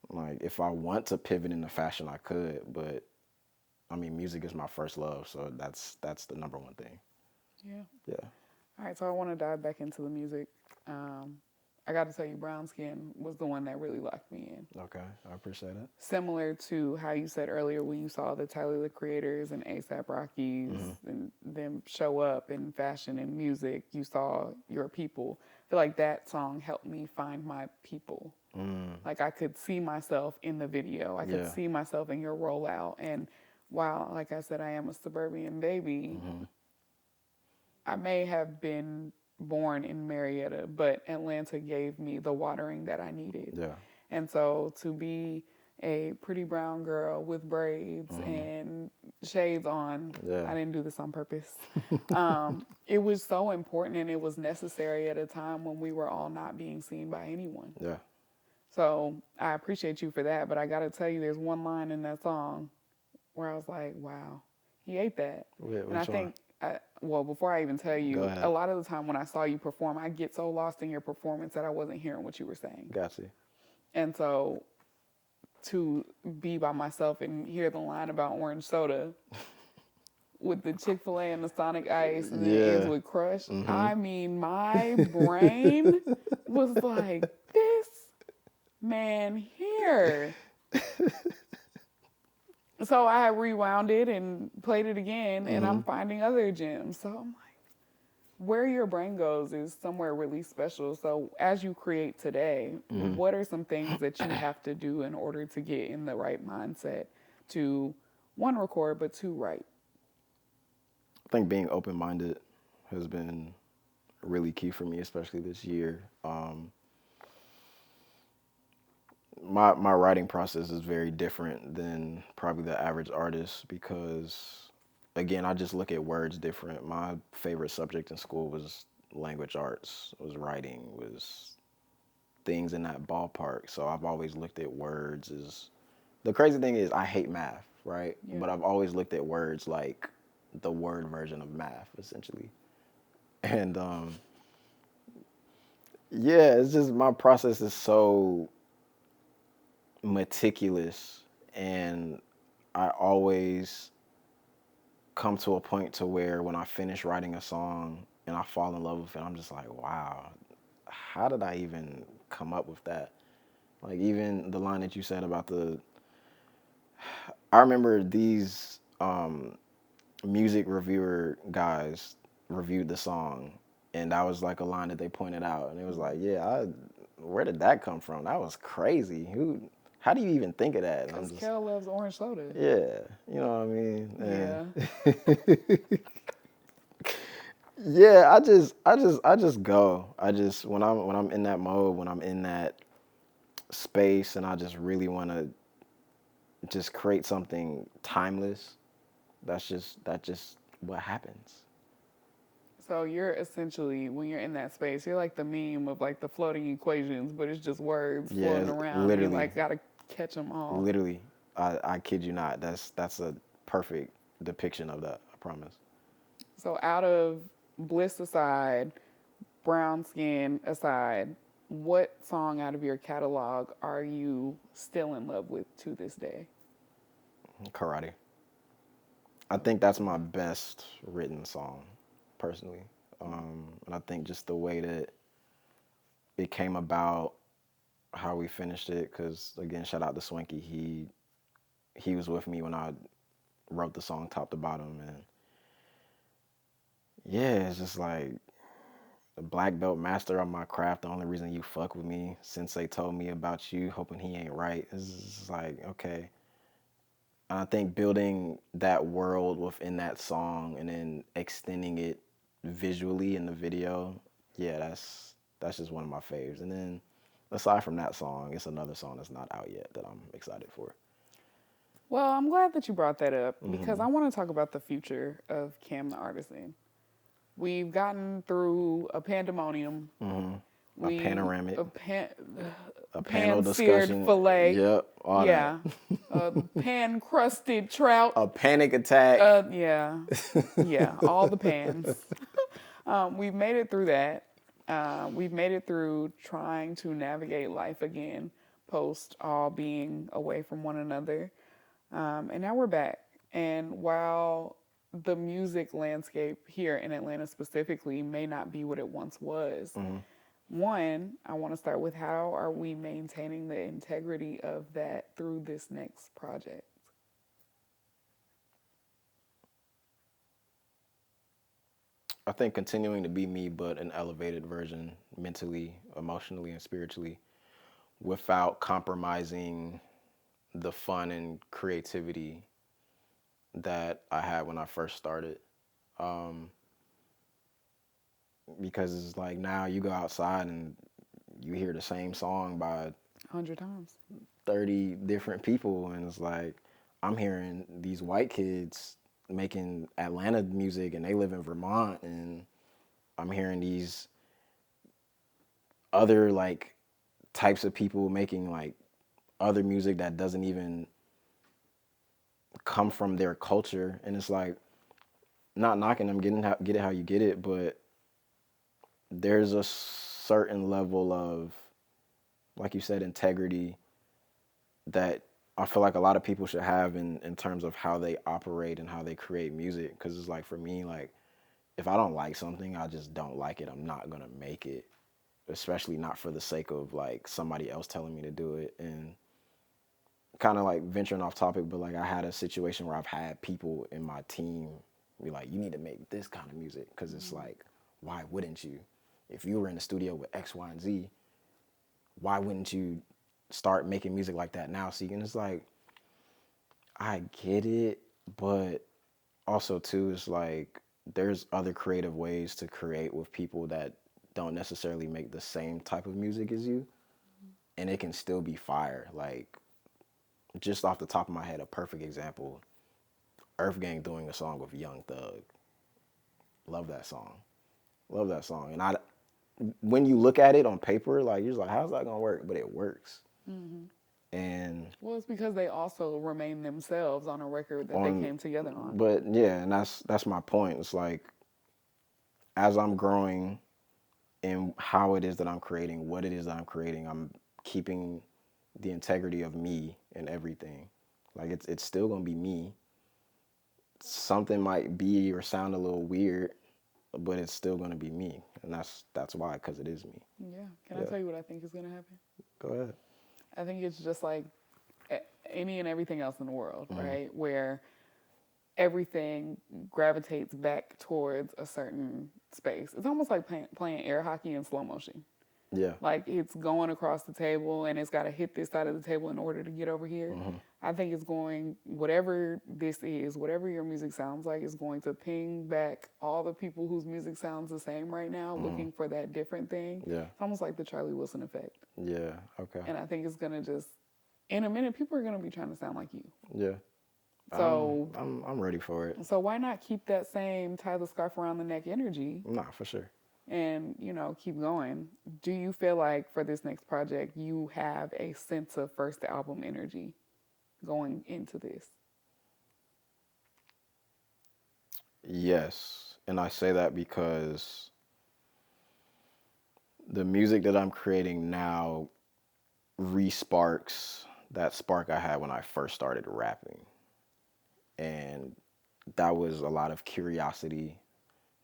B: like, if I want to pivot into fashion, I could, but I mean, music is my first love, so that's the number one thing.
A: Yeah.
B: Yeah.
A: All right, so I want to dive back into the music. I got to tell you, Brown Skin was the one that really locked me in.
B: Okay, I appreciate it.
A: Similar to how you said earlier when you saw the Tyler the Creators and ASAP Rockies and them show up in fashion and music, you saw your people. I feel like that song helped me find my people. Like I could see myself in the video. I could
B: Yeah.
A: see myself in your rollout. And while, like I said, I am a suburban baby, I may have been born in Marietta, but Atlanta gave me the watering that I needed.
B: Yeah.
A: And so to be a pretty brown girl with braids and shades on,
B: Yeah.
A: I didn't do this on purpose. It was so important and it was necessary at a time when we were all not being seen by anyone.
B: Yeah.
A: So I appreciate you for that, but I got to tell you, there's one line in that song where I was like, wow, he ate that. And I think, well, before I even tell you, a lot of the time when I saw you perform, I get so lost in your performance that I wasn't hearing what you were saying.
B: Gotcha.
A: And so to be by myself and hear the line about orange soda with the Chick-fil-A and the Sonic Ice and then it ends with Crush, I mean, my brain was like, this man here. So I rewound it and played it again, and I'm finding other gems. So I'm like, where your brain goes is somewhere really special. So as you create today, what are some things that you have to do in order to get in the right mindset to, one, record, but two, write?
B: I think being open-minded has been really key for me, especially this year. My writing process is very different than probably the average artist because, again, I just look at words different. My favorite subject in school was language arts, was writing, was things in that ballpark. So I've always looked at words as, the crazy thing is I hate math, right?
A: Yeah.
B: But I've always looked at words like the word version of math, essentially. And yeah, it's just my process is so meticulous, and I always come to a point to where when I finish writing a song and I fall in love with it, I'm just like, wow, how did I even come up with that? Like, even the line that you said about I remember these music reviewer guys reviewed the song, and that was like a line that they pointed out, and it was like, yeah, where did that come from? That was crazy. How do you even think of that?
A: Because Kel loves orange soda.
B: Yeah, you know what I mean?
A: Yeah.
B: Yeah, I just go. When I'm in that mode, when I'm in that space, and I just really want to just create something timeless, that's just what happens.
A: So you're essentially, when you're in that space, you're like the meme of like the floating equations, but it's just words floating around.
B: Literally.
A: And you like gotta catch them all.
B: Literally, I kid you not. That's a perfect depiction of that. I promise.
A: So out of Bliss aside, Brown Skin aside, what song out of your catalog are you still in love with to this day?
B: Karate. I think that's my best written song, personally. And I think just the way that it came about, how we finished it, because, again, shout out to Swanky. He was with me when I wrote the song top to bottom. And, yeah, it's just like the black belt master on my craft. The only reason you fuck with me, Sensei told me about you, hoping he ain't right. It's just like, okay. I think building that world within that song and then extending it visually in the video, yeah, that's just one of my faves. And then aside from that song, it's another song that's not out yet that I'm excited for.
A: Well, I'm glad that you brought that up because I want to talk about the future of Cam the Artisan. We've gotten through a pandemonium.
B: A
A: We
B: panoramic,
A: a pan
B: a panel
A: pan seared
B: discussion.
A: fillet.
B: Yep, all that.
A: Yeah. A pan crusted trout.
B: A panic attack.
A: Yeah. Yeah. All the pans. We've made it through that. We've made it through trying to navigate life again, post all being away from one another. And now we're back. And while the music landscape here in Atlanta specifically may not be what it once was, one, I want to start with how are we maintaining the integrity of that through this next project?
B: I think continuing to be me, but an elevated version mentally, emotionally, and spiritually without compromising the fun and creativity that I had when I first started. Um, because it's like now you go outside and you hear the same song by
A: 100 times.
B: 30 different people, and it's like I'm hearing these white kids making Atlanta music and they live in Vermont, and I'm hearing these other like types of people making like other music that doesn't even come from their culture, and it's like not knocking them, get it how you get it, but there's a certain level of, like you said, integrity that I feel like a lot of people should have in terms of how they operate and how they create music. Because it's like for me, like if I don't like something, I just don't like it. I'm not gonna make it, especially not for the sake of like somebody else telling me to do it. And kind of like venturing off topic, but like I had a situation where I've had people in my team be like, you need to make this kind of music, because it's like, why wouldn't you? If you were in the studio with X, Y, and Z, why wouldn't you start making music like that now? See, and it's like, I get it, but also too, it's like there's other creative ways to create with people that don't necessarily make the same type of music as you, and it can still be fire. Like just off the top of my head, a perfect example: Earth Gang doing a song with Young Thug. Love that song. Love that song. And when you look at it on paper, like you're just like, how's that gonna work? But it works. And
A: Well, it's because they also remain themselves on a record that they
B: on,
A: came together on.
B: but yeah, and that's my point. It's like as I'm growing in how it is that I'm creating, what it is that I'm creating, I'm keeping the integrity of me and everything. Like it's still gonna be me. Something might be or sound a little weird, but it's still gonna be me, and that's why, because it is me.
A: Yeah. Can I
B: Yeah,
A: tell you what I think is going to happen?
B: go ahead.
A: I think it's just like any and everything else in the world, right? Where everything gravitates back towards a certain space. It's almost like playing air hockey in slow motion.
B: Yeah.
A: Like it's going across the table and it's got to hit this side of the table in order to get over here. I think it's going, whatever this is, whatever your music sounds like, is going to ping back all the people whose music sounds the same right now, looking for that different thing.
B: Yeah.
A: It's almost like the Charlie Wilson effect.
B: Yeah. Okay.
A: And I think it's going to just, in a minute, people are going to be trying to sound like you.
B: Yeah.
A: So,
B: I'm ready for it.
A: so why not keep that same tie the scarf around the neck energy
B: Nah, for sure.
A: and, keep going? Do you feel like for this next project, you have a sense of first album energy going into this?
B: Yes, and I say that because the music that I'm creating now re-sparks that spark I had when I first started rapping. And that was a lot of curiosity.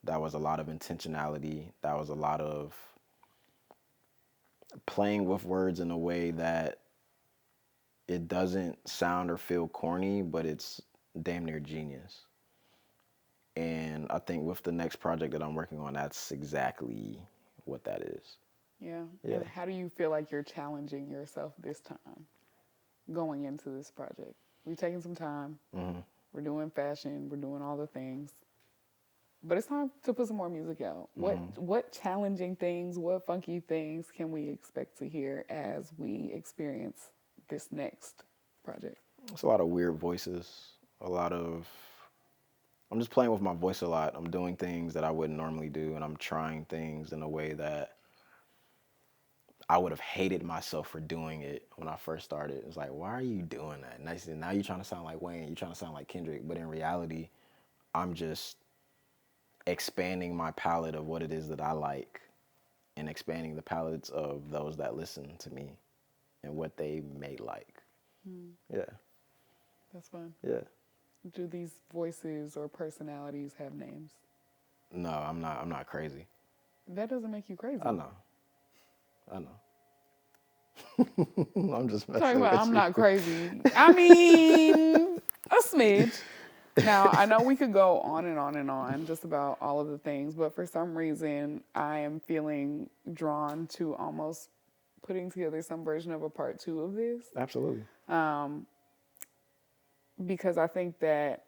B: That was a lot of intentionality. That was a lot of playing with words in a way that it doesn't sound or feel corny, but it's damn near genius. And I think with the next project that I'm working on, that's exactly what that is.
A: Yeah.
B: Yeah.
A: And how do you feel like you're challenging yourself this time going into this project? We've taken some time. We're doing fashion. We're doing all the things. But it's time to put some more music out. What challenging things, what funky things can we expect to hear as we experience this next project?
B: It's a lot of weird voices, a lot of I'm just playing with my voice a lot. I'm doing things that I wouldn't normally do, and I'm trying things in a way that I would have hated myself for doing it when I first started. It's like, why are you doing that? And I said, now you're trying to sound like Wayne, you're trying to sound like Kendrick. But in reality, I'm just expanding my palette of what it is that I like and expanding the palettes of those that listen to me and what they may like. Yeah.
A: That's fun.
B: Yeah.
A: Do these voices or personalities have names?
B: No, I'm not crazy.
A: That doesn't make you crazy.
B: I know. I'm just messing
A: Talking about
B: with
A: I'm
B: you.
A: not crazy. I mean, a smidge. Now, I know we could go on and on and on just about all of the things, but for some reason, I am feeling drawn to almost putting together some version of a part 2 of this.
B: Absolutely.
A: Because I think that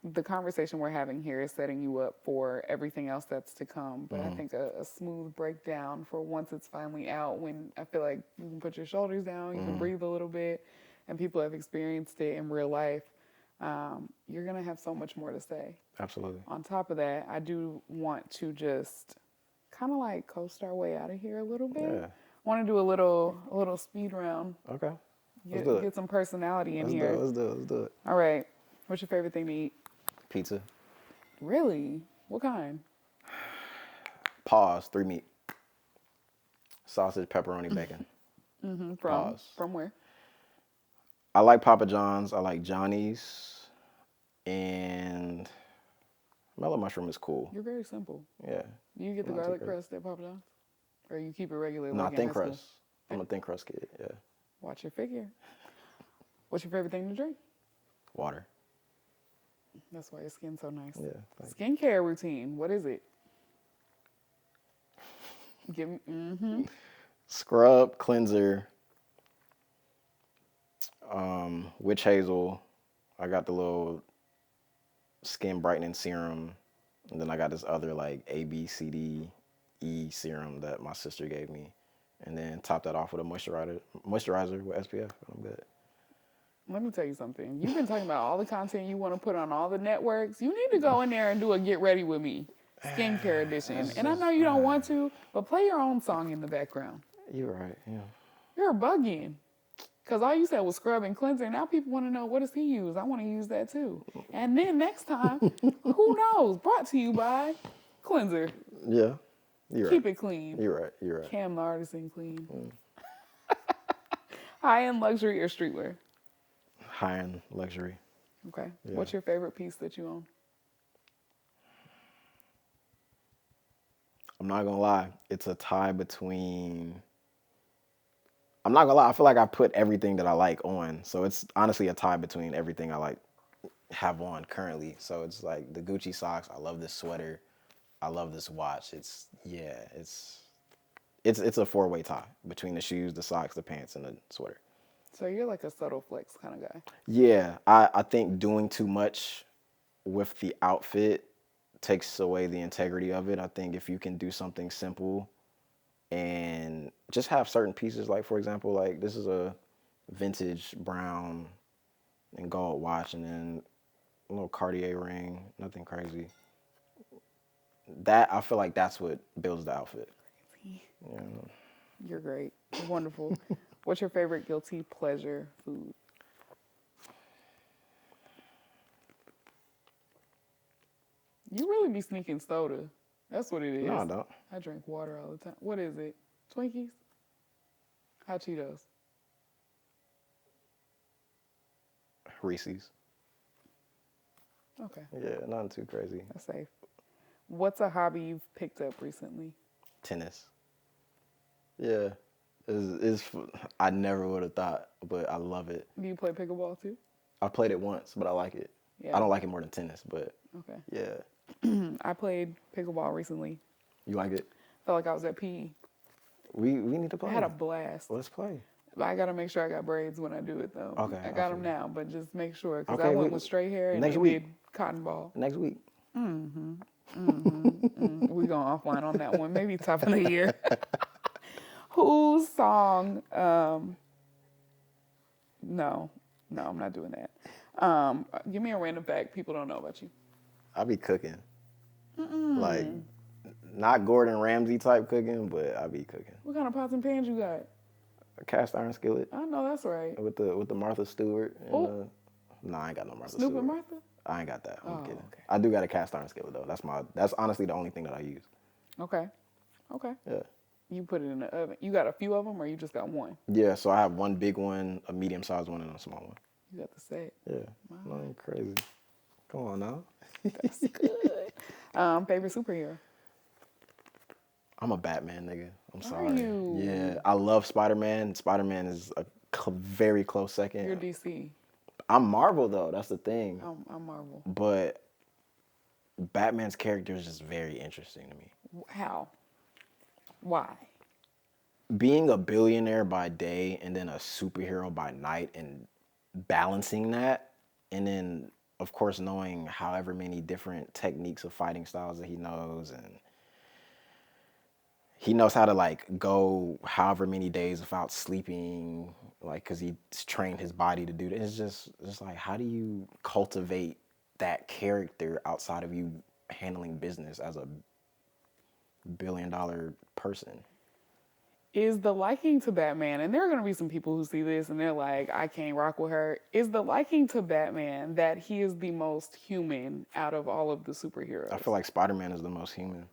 A: the conversation we're having here is setting you up for everything else that's to come. But I think a smooth breakdown for once it's finally out, when I feel like you can put your shoulders down, you can breathe a little bit, and people have experienced it in real life, you're going to have so much more to say.
B: Absolutely.
A: On top of that, I do want to just kind of like coast our way out of here a little bit.
B: Yeah.
A: Want to do a little speed round.
B: Okay. Let's do it.
A: Get some personality in here.
B: Let's do it.
A: All right. What's your favorite thing to eat?
B: Pizza.
A: Really? What kind?
B: Pause. 3 meat. Sausage, pepperoni, bacon.
A: From where?
B: I like Papa John's. I like Johnny's. And mellow mushroom is cool.
A: You're very simple.
B: Yeah.
A: Do you get the garlic crust at Papa John's? Or you keep it regular?
B: No,
A: like
B: thin
A: in high
B: crust.
A: school?
B: I'm a thin crust kid. Yeah.
A: Watch your figure. What's your favorite thing to drink?
B: Water.
A: That's why your skin's so nice.
B: Yeah.
A: Skincare routine. What is it? Give me.
B: Scrub, cleanser, witch hazel. I got the little skin brightening serum. And then I got this other like A, B, C, D, E serum that my sister gave me. And then top that off with a moisturizer with SPF. I'm good.
A: Let me tell you something. You've been talking about all the content you want to put on all the networks. You need to go in there and do a Get Ready With Me skincare edition. And I know you don't want to, but play your own song in the background.
B: You're right, yeah.
A: You're bugging. Because all you said was scrub and cleanser. Now people want to know, what does he use? I want to use that too. And then next time, who knows? Brought to you by Cleanser.
B: Yeah, you're
A: Keep
B: right.
A: it clean.
B: You're right.
A: Cam the Artisan clean. High-end luxury or streetwear?
B: High-end luxury.
A: Okay.
B: Yeah.
A: What's your favorite piece that you own?
B: I'm not gonna lie. It's a tie between. I'm not gonna lie. I feel like I put everything that I like on, so it's honestly a tie between everything I like have on currently. So it's like the Gucci socks. I love this sweater. I love this watch. It's a 4-way tie between the shoes, the socks, the pants, and the sweater.
A: So you're like a subtle flex kind of guy.
B: Yeah, I think doing too much with the outfit takes away the integrity of it. I think if you can do something simple and just have certain pieces, like for example, like this is a vintage brown and gold watch, and then a little Cartier ring, nothing crazy. That I feel like that's what builds the outfit. Yeah.
A: You're great. You're wonderful. What's your favorite guilty pleasure food? You really be sneaking soda. That's what it is.
B: No, I don't.
A: I drink water all the time. What is it? Twinkies? Hot Cheetos?
B: Reese's.
A: Okay,
B: Yeah, nothing too crazy.
A: that's safe. What's a hobby you've picked up recently?
B: Tennis. Yeah, I never would have thought, but I love it.
A: Do you play pickleball too?
B: I played it once, but I like it.
A: Yeah.
B: I don't like it more than tennis, but
A: Okay.
B: yeah.
A: I played pickleball recently.
B: You like it?
A: Felt like I was at PE.
B: We need to play.
A: I had a blast.
B: Let's play.
A: But I gotta make sure I got braids when I do it though.
B: Okay,
A: I
B: I
A: got
B: feel
A: them now, but just make sure because
B: Okay,
A: I went with straight hair and
B: next
A: they
B: week.
A: did cotton ball.
B: Next week.
A: We going offline on that one. Maybe top of the year. Whose song? No, I'm not doing that. Give me a random fact people don't know about you.
B: I be cooking. Like Not Gordon Ramsay type cooking, but I be cooking.
A: What kind of pots and pans you got?
B: A cast iron skillet
A: I know that's right.
B: with the Martha Stewart and
A: Oh,
B: no, I ain't got no Martha
A: Snoop and
B: Stewart.
A: Martha?
B: I ain't got that. I'm kidding.
A: Okay.
B: I do got a cast iron skillet though. That's honestly the only thing that I use.
A: Okay. Okay.
B: Yeah.
A: You put it in the oven. You got a few of them or you just got one?
B: Yeah, so I have one big one, a medium sized one, and a small one.
A: You got the set.
B: Yeah. No, I'm crazy. Come on now.
A: That's good. Favorite superhero?
B: I'm a Batman nigga. I'm
A: Are
B: sorry.
A: you?
B: Yeah, I love Spider-Man. Spider-Man is a very close second.
A: You're DC.
B: I'm Marvel though. That's the thing.
A: I'm Marvel.
B: But Batman's character is just very interesting to me.
A: How? Why?
B: Being a billionaire by day and then a superhero by night and balancing that, and then of course knowing however many different techniques of fighting styles that he knows, and he knows how to like go however many days without sleeping, like because he's trained his body to do that. It's just like, how do you cultivate that character outside of you handling business as a billion-dollar person?
A: Is the liking to Batman, and there are going to be some people who see this and they're like, I can't rock with her. Is the liking to Batman that he is the most human out of all of the superheroes?
B: I feel like Spider-Man is the most human.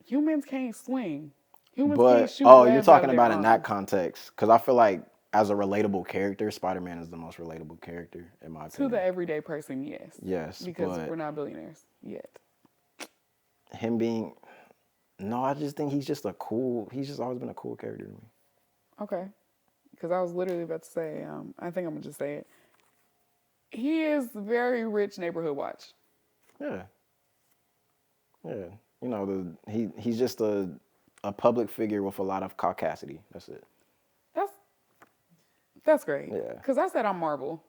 A: Humans can't swing. Humans can't
B: But,
A: shoot
B: oh, you're
A: webs out
B: talking
A: of their
B: about in that
A: arms.
B: context. Because I feel like as a relatable character, Spider-Man is the most relatable character, in my
A: To
B: opinion.
A: the everyday person, yes.
B: Yes,
A: Because
B: but
A: we're not billionaires yet.
B: him being... No, I just think he's just always been a cool character to me.
A: Okay. Because I was literally about to say, I think I'm going to just say it. He is very rich neighborhood watch.
B: Yeah. Yeah. You know, he's just a public figure with a lot of caucasity. That's it.
A: That's great.
B: Yeah.
A: Because I said I'm Marvel.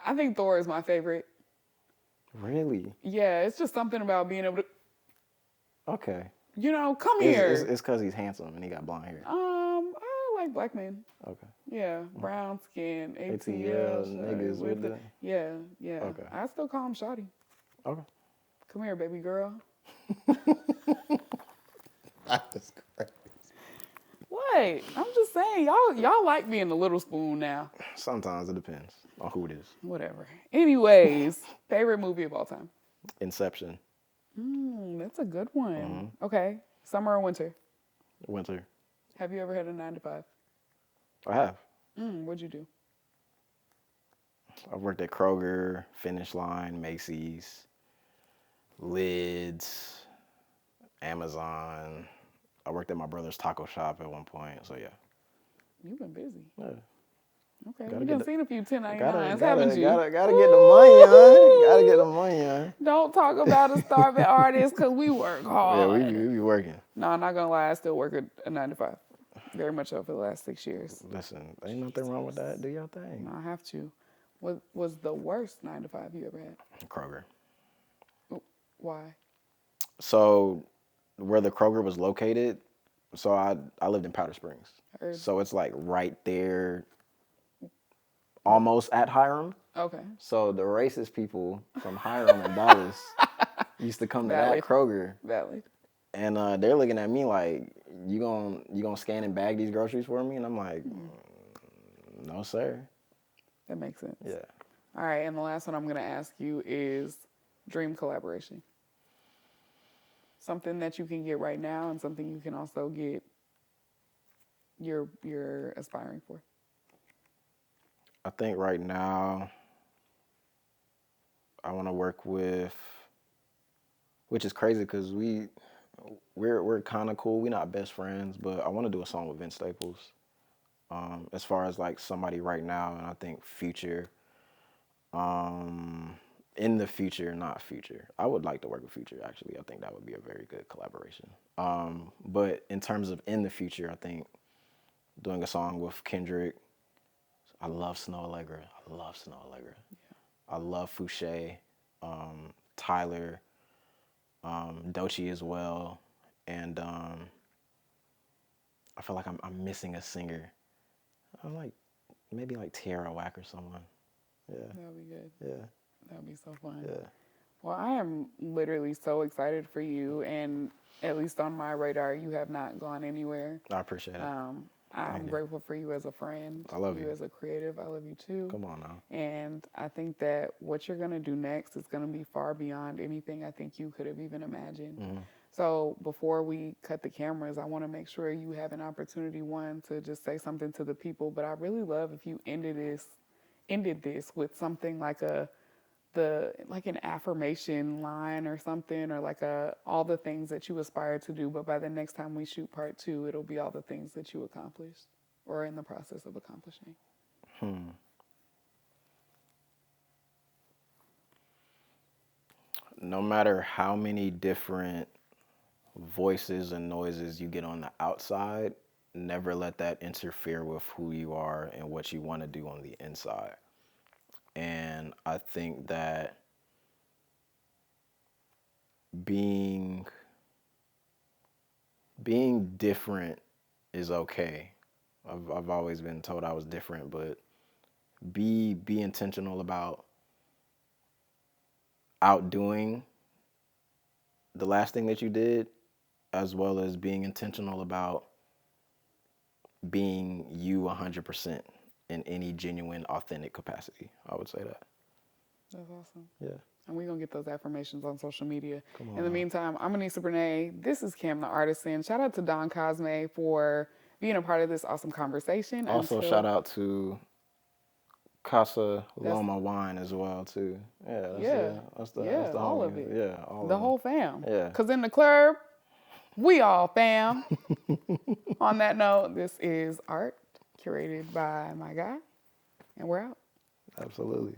A: I think Thor is my favorite.
B: Really?
A: Yeah, it's just something about being able to,
B: Okay.
A: come here.
B: It's because he's handsome and he got blonde hair.
A: I like black men.
B: Okay.
A: Yeah, brown skin, ATL,
B: ATL niggas with the...
A: Yeah.
B: Okay.
A: I still call him Shawty.
B: Okay.
A: Come here, baby girl.
B: That's great.
A: What? I'm just saying, y'all like being the little spoon now.
B: Sometimes it depends on who it is.
A: Whatever. Anyways, favorite movie of all time?
B: Inception.
A: That's a good one. Okay, summer or winter?
B: Winter.
A: Have you ever had a 9 to 5?
B: I have.
A: What'd you do?
B: I've worked at Kroger, Finish Line, Macy's, Lids, Amazon. I worked at my brother's taco shop at one point, so yeah.
A: You've been busy.
B: Yeah.
A: Okay,
B: Gotta
A: you've
B: get
A: been seeing a few 1099s,
B: Gotta
A: haven't you?
B: get the money on. Gotta get the money on.
A: Don't talk about a starving artist because we work hard.
B: Yeah, we be working.
A: No, I'm not gonna lie. I still work at a 9 to 5. Very much so for the last 6 years.
B: Listen, ain't nothing wrong with that. Do your thing.
A: No, I have to. What was the worst 9 to 5 you ever had?
B: Kroger.
A: Why?
B: So where the Kroger was located, so I lived in Powder Springs. So it's like right there, almost at Hiram.
A: Okay.
B: So the racist people from Hiram and Dallas used to come to that Kroger.
A: Valid.
B: And they're looking at me like, you gonna scan and bag these groceries for me? And I'm like, no, sir.
A: That makes sense.
B: Yeah.
A: All right, and the last one I'm going to ask you is dream collaboration. Something that you can get right now and something you can also get you're aspiring for.
B: I think right now I want to work with, which is crazy because we're kind of cool. We're not best friends, but I want to do a song with Vince Staples. As far as like somebody right now, and I think future, in the future, not future. I would like to work with Future, actually. I think that would be a very good collaboration. But in terms of in the future, I think doing a song with Kendrick. I love Snow Allegra. Yeah. I love Fouché, Tyler, Doechii as well. And I feel like I'm missing a singer. I'm like, maybe like Tierra Whack or someone. Yeah.
A: That would be good.
B: Yeah.
A: That would be so fun.
B: Yeah.
A: Well, I am literally so excited for you, and at least on my radar, you have not gone anywhere.
B: I appreciate it.
A: I'm
B: Thank you.
A: grateful for you as a friend,
B: I love
A: you
B: you.
A: as a creative. I love you too.
B: Come on now.
A: And I think that what you're going to do next is going to be far beyond anything I think you could have even imagined. So before we cut the cameras, I want to make sure you have an opportunity, one, to just say something to the people. But I really love if you ended this with something like an affirmation line or something, or like all the things that you aspire to do, but by the next time we shoot part two, it'll be all the things that you accomplished or in the process of accomplishing.
B: No matter how many different voices and noises you get on the outside, never let that interfere with who you are and what you want to do on the inside. And I think that being different is okay. I've always been told I was different, but be intentional about outdoing the last thing that you did, as well as being intentional about being you 100% in any genuine, authentic capacity. I would say that.
A: That's awesome.
B: Yeah.
A: And we're going to get those affirmations on social media.
B: Come on
A: In the
B: now.
A: meantime, I'm Anisa Breneé. This is Cam the Artisan. Shout out to Don Cosme for being a part of this awesome conversation.
B: Also, shout out to Casa
A: That's
B: Loma Wine as well too. Yeah,
A: yeah,
B: that's
A: yeah,
B: the
A: all of
B: homies.
A: it,
B: Yeah, all
A: the
B: of them.
A: whole fam.
B: Yeah.
A: Cause in the club, we all fam. On that note, this is Art, curated by my guy, and we're out.
B: Absolutely.